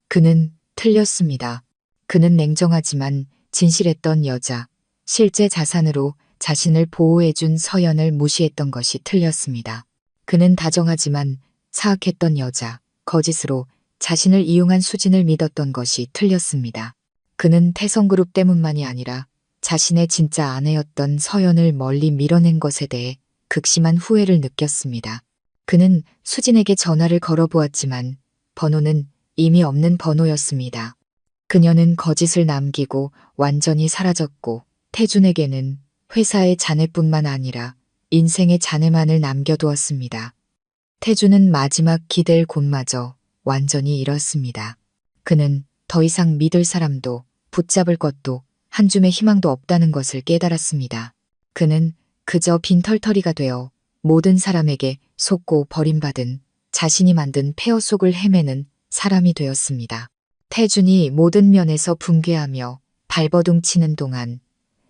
그는 틀렸습니다. 그는 냉정하지만 진실했던 여자, 실제 자산으로 자신을 보호해준 서연을 무시했던 것이 틀렸습니다. 그는 다정하지만 사악했던 여자, 거짓으로 자신을 이용한 수진을 믿었던 것이 틀렸습니다. 그는 태성그룹 때문만이 아니라 자신의 진짜 아내였던 서연을 멀리 밀어낸 것에 대해 극심한 후회를 느꼈습니다. 그는 수진에게 전화를 걸어보았지만 번호는 이미 없는 번호였습니다. 그녀는 거짓을 남기고 완전히 사라졌고 태준에게는 회사의 잔해뿐만 아니라 인생의 잔해만을 남겨두었습니다. 태준은 마지막 기댈 곳마저 완전히 잃었습니다. 그는 더 이상 믿을 사람도 붙잡을 것도 한 줌의 희망도 없다는 것을 깨달았습니다. 그는 그저 빈털터리가 되어 모든 사람에게 속고 버림받은 자신이 만든 폐허 속을 헤매는 사람이 되었습니다. 태준이 모든 면에서 붕괴하며 발버둥 치는 동안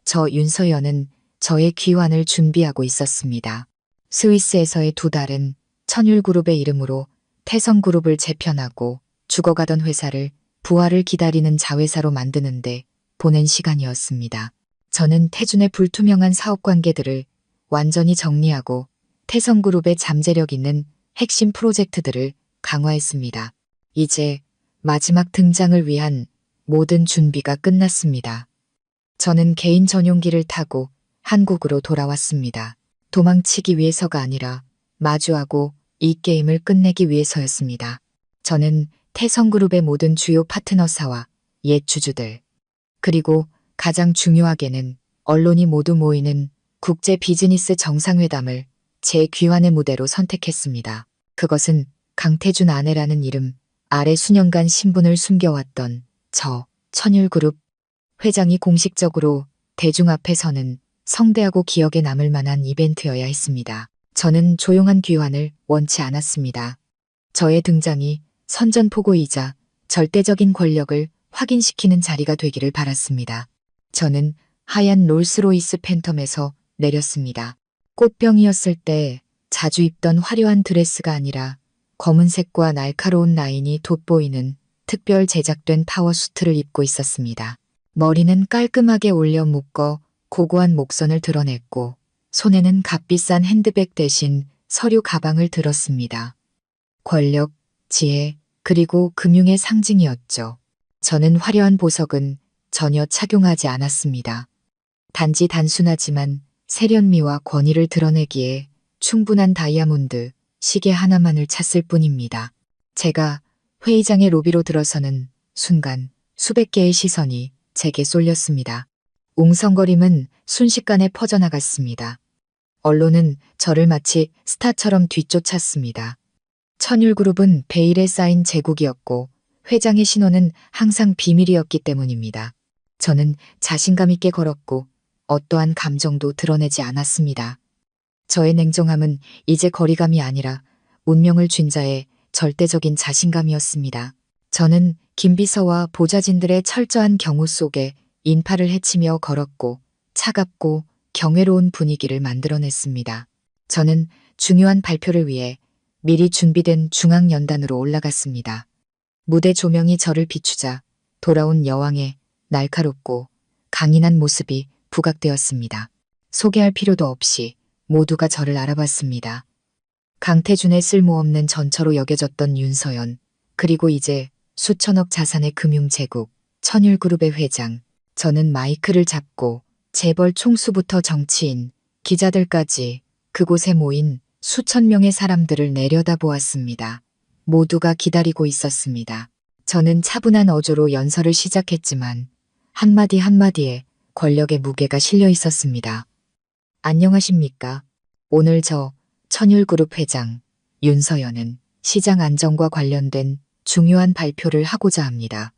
저 윤서연은 저의 귀환을 준비하고 있었습니다. 스위스에서의 두 달은 천율그룹의 이름으로 태성그룹을 재편하고 죽어가던 회사를 부활을 기다리는 자회사로 만드는데 보낸 시간이었습니다. 저는 태준의 불투명한 사업관계들을 완전히 정리하고 태성그룹의 잠재력 있는 핵심 프로젝트들을 강화했습니다. 이제 마지막 등장을 위한 모든 준비가 끝났습니다. 저는 개인 전용기를 타고 한국으로 돌아왔습니다. 도망치기 위해서가 아니라 마주하고 이 게임을 끝내기 위해서였습니다. 저는 태성그룹의 모든 주요 파트너사와 옛 주주들, 그리고 가장 중요하게는 언론이 모두 모이는 국제 비즈니스 정상회담을 제 귀환의 무대로 선택했습니다. 그것은 강태준 아내라는 이름 아래 수년간 신분을 숨겨왔던 저 천율그룹 회장이 공식적으로 대중 앞에 서는 성대하고 기억에 남을 만한 이벤트여야 했습니다. 저는 조용한 귀환을 원치 않았습니다. 저의 등장이 선전포고이자 절대적인 권력을 확인시키는 자리가 되기를 바랐습니다. 저는 하얀 롤스로이스 팬텀에서 내렸습니다. 꽃병이었을 때 자주 입던 화려한 드레스가 아니라 검은색과 날카로운 라인이 돋보이는 특별 제작된 파워수트를 입고 있었습니다. 머리는 깔끔하게 올려 묶어 고고한 목선을 드러냈고 손에는 값비싼 핸드백 대신 서류 가방을 들었습니다. 권력, 지혜, 그리고 금융의 상징이었죠. 저는 화려한 보석은 전혀 착용하지 않았습니다. 단지 단순하지만 세련미와 권위를 드러내기에 충분한 다이아몬드, 시계 하나만을 찾을 뿐입니다. 제가 회의장의 로비로 들어서는 순간 수백 개의 시선이 제게 쏠렸습니다. 웅성거림은 순식간에 퍼져나갔습니다. 언론은 저를 마치 스타처럼 뒤쫓았습니다. 천율그룹은 베일에 쌓인 제국이었고 회장의 신호는 항상 비밀이었기 때문입니다. 저는 자신감 있게 걸었고 어떠한 감정도 드러내지 않았습니다. 저의 냉정함은 이제 거리감이 아니라 운명을 쥔 자의 절대적인 자신감이었습니다. 저는 김비서와 보좌진들의 철저한 경호 속에 인파를 헤치며 걸었고 차갑고 경외로운 분위기를 만들어냈습니다. 저는 중요한 발표를 위해 미리 준비된 중앙연단으로 올라갔습니다. 무대 조명이 저를 비추자 돌아온 여왕의 날카롭고 강인한 모습이 부각되었습니다. 소개할 필요도 없이 모두가 저를 알아봤습니다. 강태준의 쓸모없는 전처로 여겨졌던 윤서연, 그리고 이제 수천억 자산의 금융제국, 천율그룹의 회장. 저는 마이크를 잡고 재벌 총수부터 정치인, 기자들까지 그곳에 모인 수천 명의 사람들을 내려다보았습니다. 모두가 기다리고 있었습니다. 저는 차분한 어조로 연설을 시작했지만 한마디 한마디에 권력의 무게가 실려 있었습니다. 안녕하십니까? 오늘 저 천율그룹 회장 윤서연은 시장 안정과 관련된 중요한 발표를 하고자 합니다.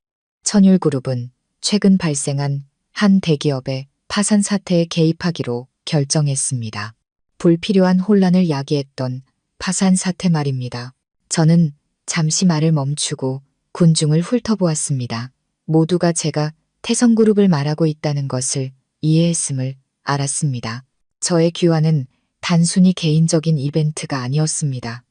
천율그룹은 최근 발생한 한 대기업의 파산 사태에 개입하기로 결정했습니다. 불필요한 혼란을 야기했던 파산 사태 말입니다. 저는 잠시 말을 멈추고 군중을 훑어보았습니다. 모두가 제가 태성그룹을 말하고 있다는 것을 이해했음을 알았습니다. 저의 귀환은 단순히 개인적인 이벤트가 아니었습니다.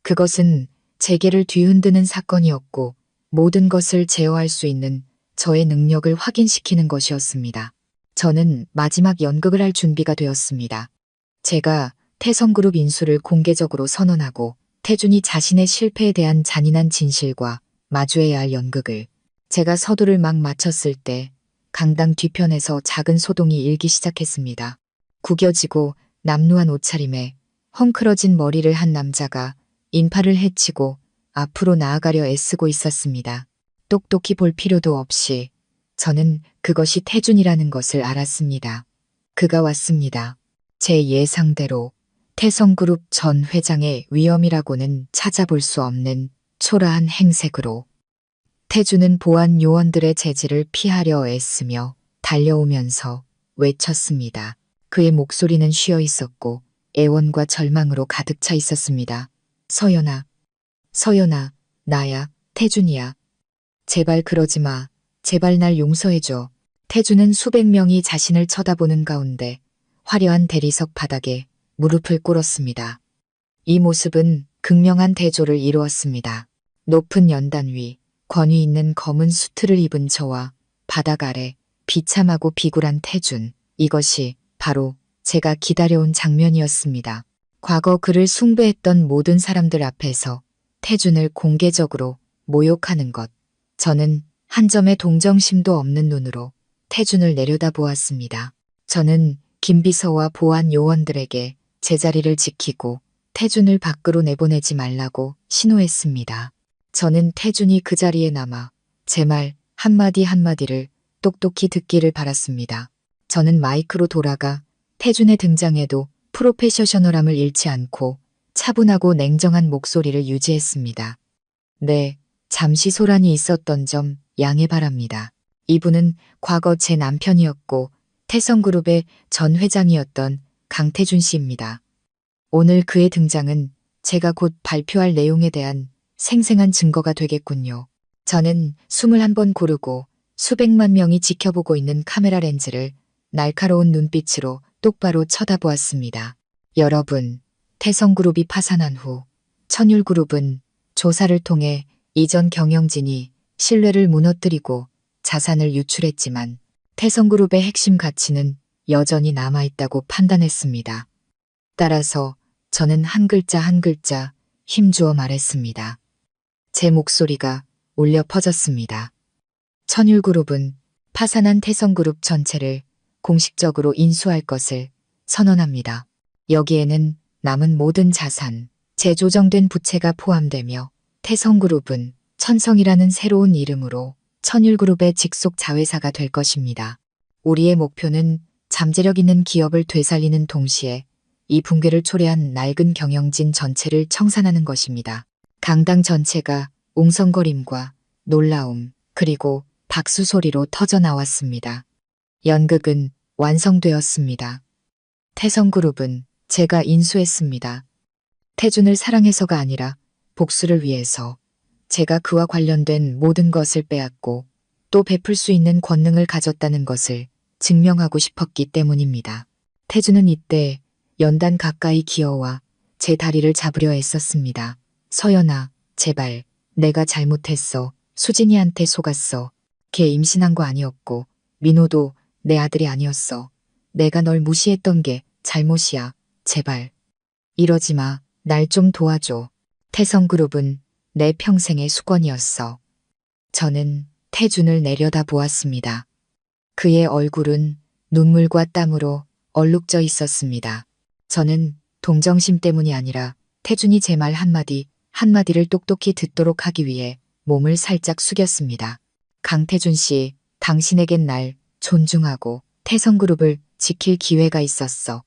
그것은 재계를 뒤흔드는 사건이었고 모든 것을 제어할 수 있는 저의 능력을 확인시키는 것이었습니다. 저는 마지막 연극을 할 준비가 되었습니다. 제가 태성그룹 인수를 공개적으로 선언하고 태준이 자신의 실패에 대한 잔인한 진실과 마주해야 할 연극을. 제가 서두를 막 마쳤을 때 강당 뒤편에서 작은 소동이 일기 시작했습니다. 구겨지고 남루한 옷차림에 헝클어진 머리를 한 남자가 인파를 헤치고 앞으로 나아가려 애쓰고 있었습니다. 똑똑히 볼 필요도 없이 저는 그것이 태준이라는 것을 알았습니다. 그가 왔습니다. 제 예상대로 태성그룹 전 회장의 위험이라고는 찾아볼 수 없는 초라한 행색으로. 태준은 보안 요원들의 제지를 피하려 애쓰며 달려오면서 외쳤습니다. 그의 목소리는 쉬어 있었고 애원과 절망으로 가득 차 있었습니다. 서연아, 서연아, 나야, 태준이야. 제발 그러지 마. 제발 날 용서해줘. 태준은 수백 명이 자신을 쳐다보는 가운데 화려한 대리석 바닥에 무릎을 꿇었습니다. 이 모습은 극명한 대조를 이루었습니다. 높은 연단 위 권위 있는 검은 수트를 입은 저와 바닥 아래 비참하고 비굴한 태준. 이것이 바로 제가 기다려온 장면이었습니다. 과거 그를 숭배했던 모든 사람들 앞에서 태준을 공개적으로 모욕하는 것. 저는 한 점의 동정심도 없는 눈으로 태준을 내려다보았습니다. 저는 김비서와 보안 요원들에게 제자리를 지키고 태준을 밖으로 내보내지 말라고 신호했습니다. 저는 태준이 그 자리에 남아 제 말 한마디 한마디를 똑똑히 듣기를 바랐습니다. 저는 마이크로 돌아가 태준의 등장에도 프로페셔널함을 잃지 않고 차분하고 냉정한 목소리를 유지했습니다. 네, 잠시 소란이 있었던 점 양해 바랍니다. 이분은 과거 제 남편이었고 태성그룹의 전 회장이었던 강태준 씨입니다. 오늘 그의 등장은 제가 곧 발표할 내용에 대한 생생한 증거가 되겠군요. 저는 숨을 한번 고르고 수백만 명이 지켜보고 있는 카메라 렌즈를 날카로운 눈빛으로 똑바로 쳐다보았습니다. 여러분, 태성그룹이 파산한 후 천율그룹은 조사를 통해 이전 경영진이 신뢰를 무너뜨리고 자산을 유출했지만 태성그룹의 핵심 가치는 여전히 남아있다고 판단했습니다. 따라서 저는 한 글자 한 글자 힘주어 말했습니다. 제 목소리가 울려 퍼졌습니다. 천율그룹은 파산한 태성그룹 전체를 공식적으로 인수할 것을 선언합니다. 여기에는 남은 모든 자산, 재조정된 부채가 포함되며 태성그룹은 천성이라는 새로운 이름으로 천율그룹의 직속 자회사가 될 것입니다. 우리의 목표는 잠재력 있는 기업을 되살리는 동시에 이 붕괴를 초래한 낡은 경영진 전체를 청산하는 것입니다. 강당 전체가 웅성거림과 놀라움 그리고 박수 소리로 터져 나왔습니다. 연극은 완성되었습니다. 태성그룹은 제가 인수했습니다. 태준을 사랑해서가 아니라 복수를 위해서 제가 그와 관련된 모든 것을 빼앗고 또 베풀 수 있는 권능을 가졌다는 것을 증명하고 싶었기 때문입니다. 태준은 이때 연단 가까이 기어와 제 다리를 잡으려 애썼습니다. 서연아, 제발, 내가 잘못했어. 수진이한테 속았어. 걔 임신한 거 아니었고, 민호도 내 아들이 아니었어. 내가 널 무시했던 게 잘못이야. 제발. 이러지 마. 날 좀 도와줘. 태성그룹은 내 평생의 수건이었어. 저는 태준을 내려다 보았습니다. 그의 얼굴은 눈물과 땀으로 얼룩져 있었습니다. 저는 동정심 때문이 아니라 태준이 제 말 한마디를 똑똑히 듣도록 하기 위해 몸을 살짝 숙였습니다. 강태준 씨, 당신에겐 날 존중하고 태성그룹을 지킬 기회가 있었어.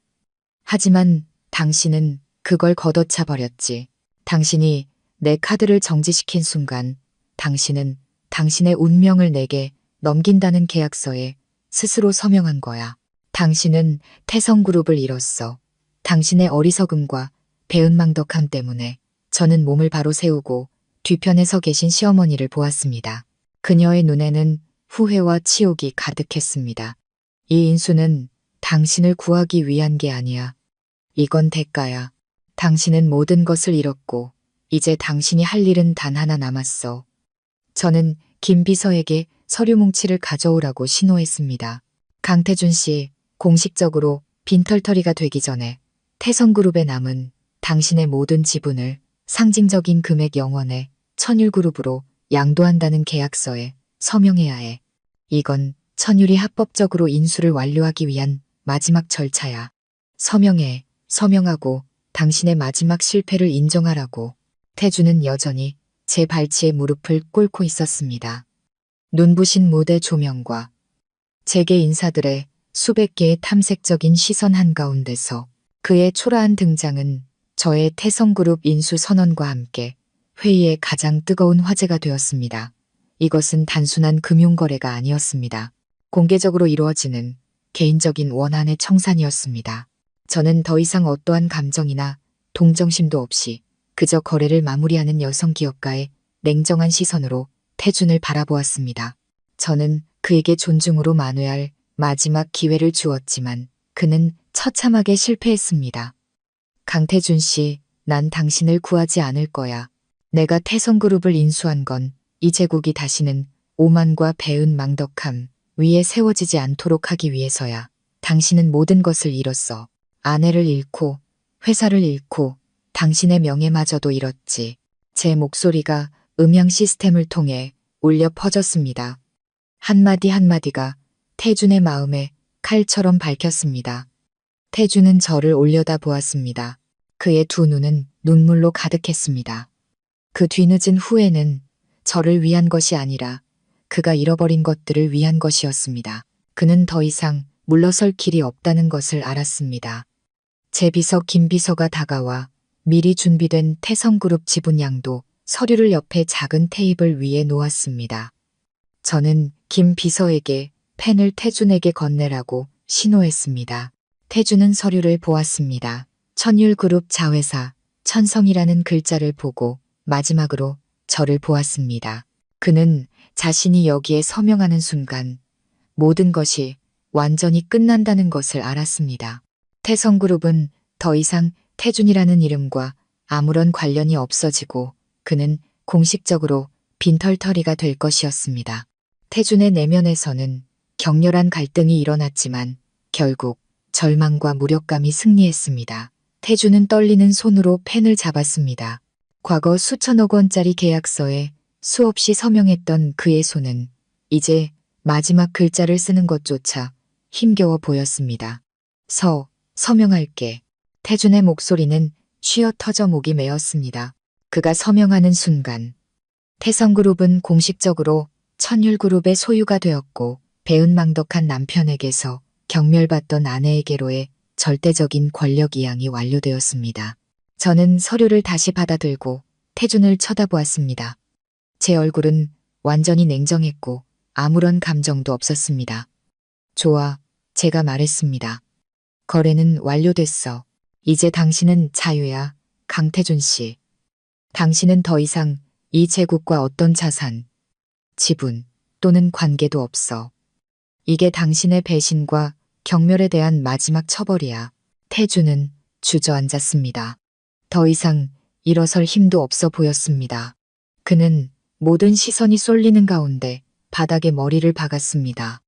하지만 당신은 그걸 걷어차 버렸지. 당신이 내 카드를 정지시킨 순간 당신은 당신의 운명을 내게 넘긴다는 계약서에 스스로 서명한 거야. 당신은 태성그룹을 잃었어. 당신의 어리석음과 배은망덕함 때문에 저는 몸을 바로 세우고 뒤편에 서 계신 시어머니를 보았습니다. 그녀의 눈에는 후회와 치욕이 가득했습니다. 이 인수는 당신을 구하기 위한 게 아니야. 이건 대가야. 당신은 모든 것을 잃었고 이제 당신이 할 일은 단 하나 남았어. 저는 김 비서에게 서류 뭉치를 가져오라고 신호했습니다. 강태준 씨, 공식적으로 빈털터리가 되기 전에 태성그룹에 남은 당신의 모든 지분을 상징적인 금액 영원의 천율그룹으로 양도한다는 계약서에 서명해야 해. 이건 천율이 합법적으로 인수를 완료하기 위한 마지막 절차야. 서명해. 서명하고 당신의 마지막 실패를 인정하라고. 태준은 여전히 제 발치에 무릎을 꿇고 있었습니다. 눈부신 무대 조명과 재계 인사들의 수백 개의 탐색적인 시선 한가운데서 그의 초라한 등장은 저의 태성그룹 인수 선언과 함께 회의의 가장 뜨거운 화제가 되었습니다. 이것은 단순한 금융거래가 아니었습니다. 공개적으로 이루어지는 개인적인 원한의 청산이었습니다. 저는 더 이상 어떠한 감정이나 동정심도 없이 그저 거래를 마무리하는 여성 기업가의 냉정한 시선으로 태준을 바라보았습니다. 저는 그에게 존중으로 만회할 마지막 기회를 주었지만 그는 처참하게 실패했습니다. 강태준 씨, 난 당신을 구하지 않을 거야. 내가 태성그룹을 인수한 건 이 제국이 다시는 오만과 배은망덕함 위에 세워지지 않도록 하기 위해서야. 당신은 모든 것을 잃었어. 아내를 잃고 회사를 잃고 당신의 명예마저도 잃었지. 제 목소리가 음향 시스템을 통해 울려 퍼졌습니다. 한마디 한마디가 태준의 마음에 칼처럼 밝혔습니다. 태준은 저를 올려다 보았습니다. 그의 두 눈은 눈물로 가득했습니다. 그 뒤늦은 후회는 저를 위한 것이 아니라 그가 잃어버린 것들을 위한 것이었습니다. 그는 더 이상 물러설 길이 없다는 것을 알았습니다. 제 비서 김 비서가 다가와 미리 준비된 태성그룹 지분양도 서류를 옆에 작은 테이블 위에 놓았습니다. 저는 김 비서에게 펜을 태준에게 건네라고 신호했습니다. 태준은 서류를 보았습니다. 천율그룹 자회사 천성이라는 글자를 보고 마지막으로 저를 보았습니다. 그는 자신이 여기에 서명하는 순간 모든 것이 완전히 끝난다는 것을 알았습니다. 태성그룹은 더 이상 태준이라는 이름과 아무런 관련이 없어지고 그는 공식적으로 빈털터리가 될 것이었습니다. 태준의 내면에서는 격렬한 갈등이 일어났지만 결국 절망과 무력감이 승리했습니다. 태준은 떨리는 손으로 펜을 잡았습니다. 과거 수천억 원짜리 계약서에 수없이 서명했던 그의 손은 이제 마지막 글자를 쓰는 것조차 힘겨워 보였습니다. 서명할게. 태준의 목소리는 쉬어 터져 목이 메었습니다. 그가 서명하는 순간 태성그룹은 공식적으로 천율그룹의 소유가 되었고 배은망덕한 남편에게서 경멸받던 아내에게로의 절대적인 권력 이양이 완료되었습니다. 저는 서류를 다시 받아들고 태준을 쳐다보았습니다. 제 얼굴은 완전히 냉정했고 아무런 감정도 없었습니다. 좋아, 제가 말했습니다. 거래는 완료됐어. 이제 당신은 자유야, 강태준 씨. 당신은 더 이상 이 제국과 어떤 자산, 지분 또는 관계도 없어. 이게 당신의 배신과 경멸에 대한 마지막 처벌이야. 태준은 주저앉았습니다. 더 이상 일어설 힘도 없어 보였습니다. 그는 모든 시선이 쏠리는 가운데 바닥에 머리를 박았습니다.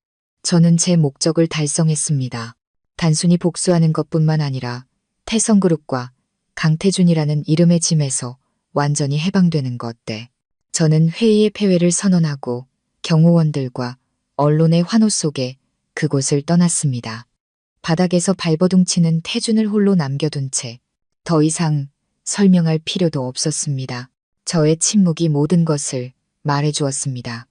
저는 제 목적을 달성했습니다. 단순히 복수하는 것뿐만 아니라 태성그룹과 강태준이라는 이름의 짐에서 완전히 해방되는 것 때 저는 회의의 폐회를 선언하고 경호원들과 언론의 환호 속에 그곳을 떠났습니다. 바닥에서 발버둥치는 태준을 홀로 남겨둔 채 더 이상 설명할 필요도 없었습니다. 저의 침묵이 모든 것을 말해주었습니다.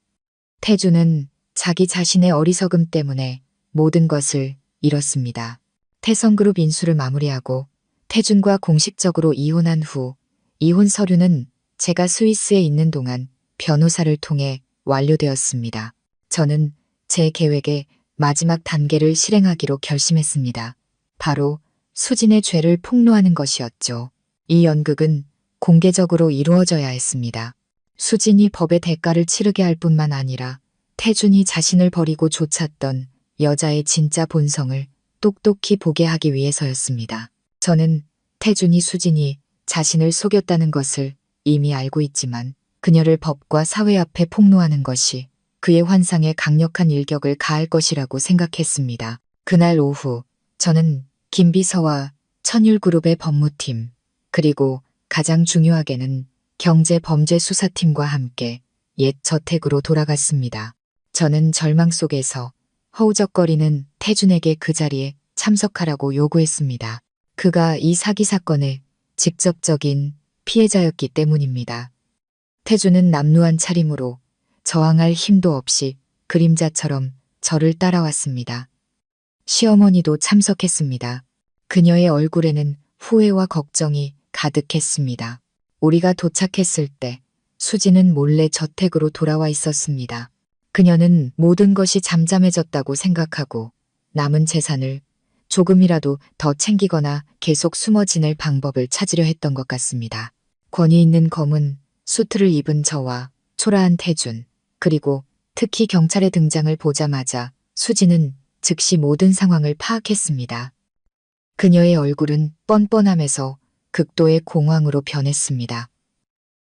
태준은 자기 자신의 어리석음 때문에 모든 것을 잃었습니다. 태성그룹 인수를 마무리하고 태준과 공식적으로 이혼한 후 이혼 서류는 제가 스위스에 있는 동안 변호사를 통해 완료되었습니다. 저는 제 계획의 마지막 단계를 실행하기로 결심했습니다. 바로 수진의 죄를 폭로하는 것이었죠. 이 연극은 공개적으로 이루어져야 했습니다. 수진이 법의 대가를 치르게 할 뿐만 아니라 태준이 자신을 버리고 좇았던 여자의 진짜 본성을 똑똑히 보게 하기 위해서였습니다. 저는 태준이 수진이 자신을 속였다는 것을 이미 알고 있지만 그녀를 법과 사회 앞에 폭로하는 것이 그의 환상에 강력한 일격을 가할 것이라고 생각했습니다. 그날 오후 저는 김비서와 천율그룹의 법무팀 그리고 가장 중요하게는 경제범죄수사팀과 함께 옛 저택으로 돌아갔습니다. 저는 절망 속에서 허우적거리는 태준에게 그 자리에 참석하라고 요구했습니다. 그가 이 사기 사건의 직접적인 피해자였기 때문입니다. 태준은 남루한 차림으로 저항할 힘도 없이 그림자처럼 저를 따라왔습니다. 시어머니도 참석했습니다. 그녀의 얼굴에는 후회와 걱정이 가득했습니다. 우리가 도착했을 때 수지는 몰래 저택으로 돌아와 있었습니다. 그녀는 모든 것이 잠잠해졌다고 생각하고 남은 재산을 조금이라도 더 챙기거나 계속 숨어 지낼 방법을 찾으려 했던 것 같습니다. 권위 있는 검은 수트를 입은 저와 초라한 태준, 그리고 특히 경찰의 등장을 보자마자 수지는 즉시 모든 상황을 파악했습니다. 그녀의 얼굴은 뻔뻔함에서 극도의 공황으로 변했습니다.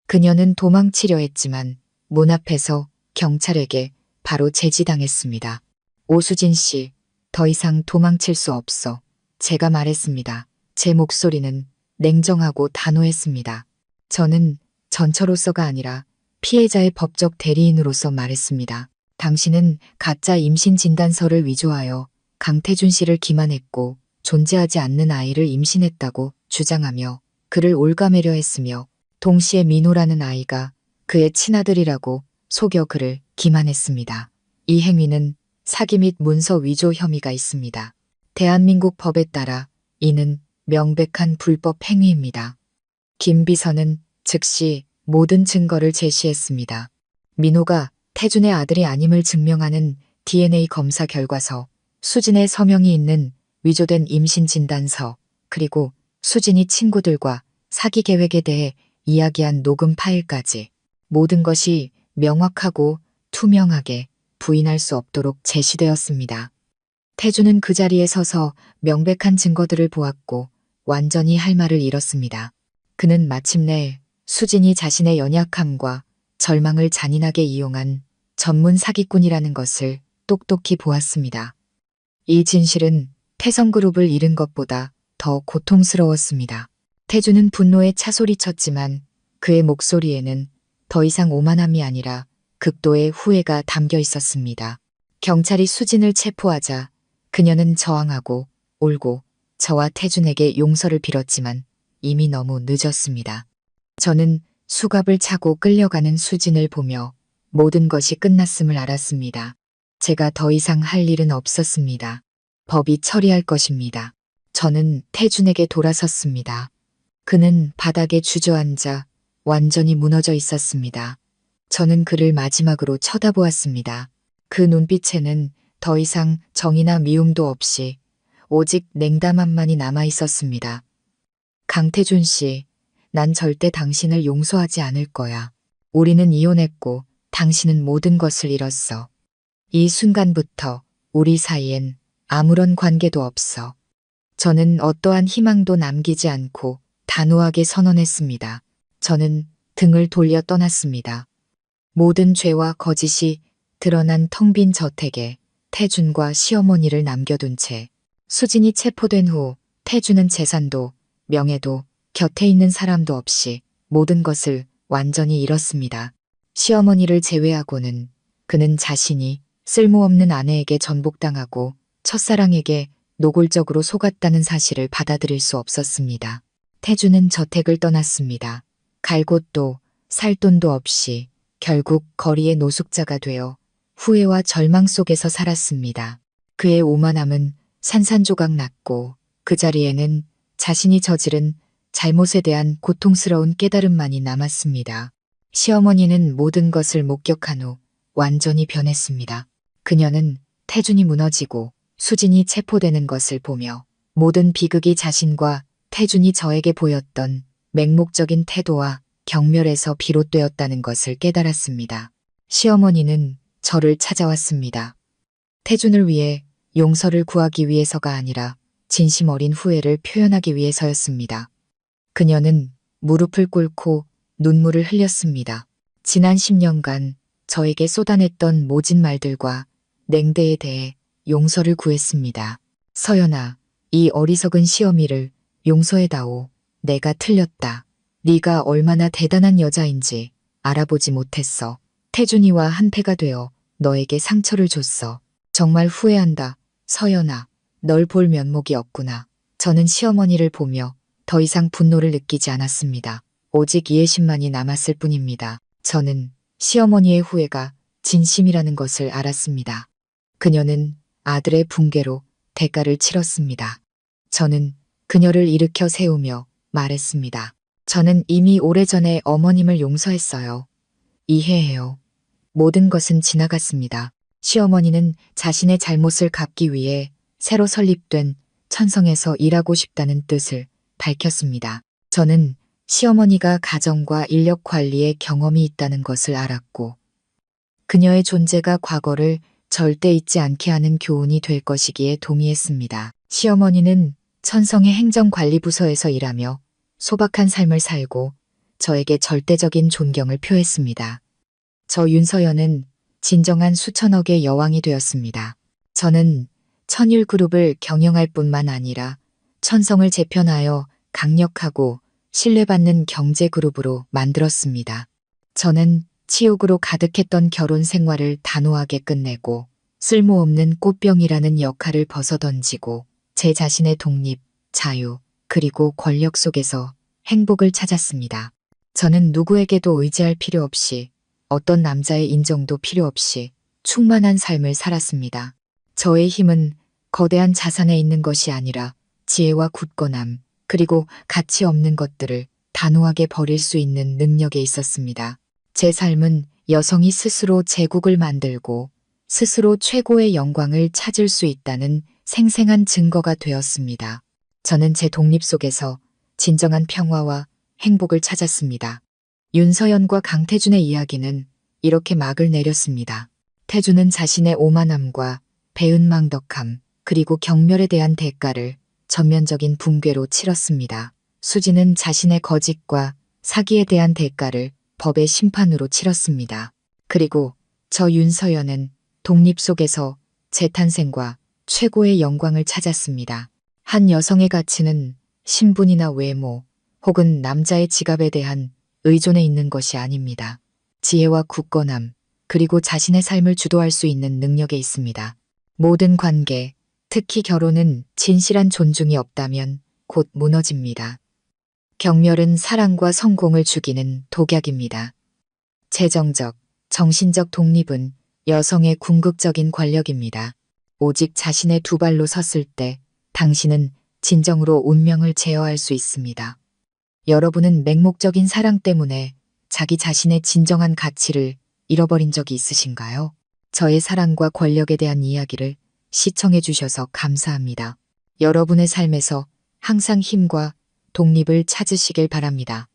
그녀는 도망치려 했지만 문 앞에서 경찰에게 바로 제지당했습니다. 오수진 씨, 더 이상 도망칠 수 없어. 제가 말했습니다. 제 목소리는 냉정하고 단호했습니다. 저는 전처로서가 아니라 피해자의 법적 대리인으로서 말했습니다. 당신은 가짜 임신 진단서를 위조하여 강태준 씨를 기만했고 존재하지 않는 아이를 임신했다고 주장하며 그를 올가매려 했으며 동시에 민호라는 아이가 그의 친아들이라고 속여 그를 기만했습니다. 이 행위는 사기 및 문서 위조 혐의가 있습니다. 대한민국 법에 따라 이는 명백한 불법 행위입니다. 김 비서는 즉시 모든 증거를 제시했습니다. 민호가 태준의 아들이 아님을 증명하는 DNA 검사 결과서, 수진의 서명이 있는 위조된 임신 진단서, 그리고 수진이 친구들과 사기 계획에 대해 이야기한 녹음 파일까지 모든 것이 명확하고 투명하게 부인할 수 없도록 제시되었습니다. 태준은 그 자리에 서서 명백한 증거들을 보았고 완전히 할 말을 잃었습니다. 그는 마침내 수진이 자신의 연약함과 절망을 잔인하게 이용한 전문 사기꾼이라는 것을 똑똑히 보았습니다. 이 진실은 태성그룹을 잃은 것보다 더 고통스러웠습니다. 태준은 분노에 차소리쳤지만 그의 목소리에는 더 이상 오만함이 아니라 극도의 후회가 담겨 있었습니다. 경찰이 수진을 체포하자 그녀는 저항하고 울고 저와 태준에게 용서를 빌었지만 이미 너무 늦었습니다. 저는 수갑을 차고 끌려가는 수진을 보며 모든 것이 끝났음을 알았습니다. 제가 더 이상 할 일은 없었습니다. 법이 처리할 것입니다. 저는 태준에게 돌아섰습니다. 그는 바닥에 주저앉아 완전히 무너져 있었습니다. 저는 그를 마지막으로 쳐다보았습니다. 그 눈빛에는 더 이상 정의나 미움도 없이 오직 냉담함만이 남아 있었습니다. 강태준 씨, 난 절대 당신을 용서하지 않을 거야. 우리는 이혼했고 당신은 모든 것을 잃었어. 이 순간부터 우리 사이엔 아무런 관계도 없어. 저는 어떠한 희망도 남기지 않고 단호하게 선언했습니다. 저는 등을 돌려 떠났습니다. 모든 죄와 거짓이 드러난 텅 빈 저택에 태준과 시어머니를 남겨둔 채 수진이 체포된 후 태준은 재산도 명예도 곁에 있는 사람도 없이 모든 것을 완전히 잃었습니다. 시어머니를 제외하고는 그는 자신이 쓸모없는 아내에게 전복당하고 첫사랑에게 노골적으로 속았다는 사실을 받아들일 수 없었습니다. 태준은 저택을 떠났습니다. 갈 곳도 살 돈도 없이 결국 거리의 노숙자가 되어 후회와 절망 속에서 살았습니다. 그의 오만함은 산산조각 났고 그 자리에는 자신이 저지른 잘못에 대한 고통스러운 깨달음만이 남았습니다. 시어머니는 모든 것을 목격한 후 완전히 변했습니다. 그녀는 태준이 무너지고 수진이 체포되는 것을 보며 모든 비극이 자신과 태준이 저에게 보였던 맹목적인 태도와 경멸에서 비롯되었다는 것을 깨달았습니다. 시어머니는 저를 찾아왔습니다. 태준을 위해 용서를 구하기 위해서가 아니라 진심 어린 후회를 표현하기 위해서였습니다. 그녀는 무릎을 꿇고 눈물을 흘렸습니다. 지난 10년간 저에게 쏟아냈던 모진 말들과 냉대에 대해 용서를 구했습니다. 서연아, 이 어리석은 시어미를 용서해다오. 내가 틀렸다. 네가 얼마나 대단한 여자인지 알아보지 못했어. 태준이와 한패가 되어 너에게 상처를 줬어. 정말 후회한다. 서연아, 널 볼 면목이 없구나. 저는 시어머니를 보며 더 이상 분노를 느끼지 않았습니다. 오직 이해심만이 남았을 뿐입니다. 저는 시어머니의 후회가 진심이라는 것을 알았습니다. 그녀는 아들의 붕괴로 대가를 치렀습니다. 저는 그녀를 일으켜 세우며 말했습니다. 저는 이미 오래전에 어머님을 용서했어요. 이해해요. 모든 것은 지나갔습니다. 시어머니는 자신의 잘못을 갚기 위해 새로 설립된 천성에서 일하고 싶다는 뜻을 밝혔습니다. 저는 시어머니가 가정과 인력 관리에 경험이 있다는 것을 알았고 그녀의 존재가 과거를 절대 잊지 않게 하는 교훈이 될 것이기에 동의했습니다. 시어머니는 천성의 행정관리부서에서 일하며 소박한 삶을 살고 저에게 절대적인 존경을 표했습니다. 저 윤서연은 진정한 수천억의 여왕이 되었습니다. 저는 천율그룹을 경영할 뿐만 아니라 천성을 재편하여 강력하고 신뢰받는 경제그룹으로 만들었습니다. 저는 치욕으로 가득했던 결혼 생활을 단호하게 끝내고 쓸모없는 꽃병이라는 역할을 벗어던지고 제 자신의 독립, 자유, 그리고 권력 속에서 행복을 찾았습니다. 저는 누구에게도 의지할 필요 없이 어떤 남자의 인정도 필요 없이 충만한 삶을 살았습니다. 저의 힘은 거대한 자산에 있는 것이 아니라 지혜와 굳건함, 그리고 가치 없는 것들을 단호하게 버릴 수 있는 능력에 있었습니다. 제 삶은 여성이 스스로 제국을 만들고 스스로 최고의 영광을 찾을 수 있다는 생생한 증거가 되었습니다. 저는 제 독립 속에서 진정한 평화와 행복을 찾았습니다. 윤서연과 강태준의 이야기는 이렇게 막을 내렸습니다. 태준은 자신의 오만함과 배은망덕함 그리고 경멸에 대한 대가를 전면적인 붕괴로 치렀습니다. 수지는 자신의 거짓과 사기에 대한 대가를 법의 심판으로 치렀습니다. 그리고 저 윤서연은 독립 속에서 재탄생과 최고의 영광을 찾았습니다. 한 여성의 가치는 신분이나 외모 혹은 남자의 지갑에 대한 의존에 있는 것이 아닙니다. 지혜와 굳건함 그리고 자신의 삶을 주도할 수 있는 능력에 있습니다. 모든 관계, 특히 결혼은 진실한 존중이 없다면 곧 무너집니다. 경멸은 사랑과 성공을 죽이는 독약입니다. 재정적, 정신적 독립은 여성의 궁극적인 권력입니다. 오직 자신의 두 발로 섰을 때 당신은 진정으로 운명을 제어할 수 있습니다. 여러분은 맹목적인 사랑 때문에 자기 자신의 진정한 가치를 잃어버린 적이 있으신가요? 저의 사랑과 권력에 대한 이야기를 시청해 주셔서 감사합니다. 여러분의 삶에서 항상 힘과 독립을 찾으시길 바랍니다.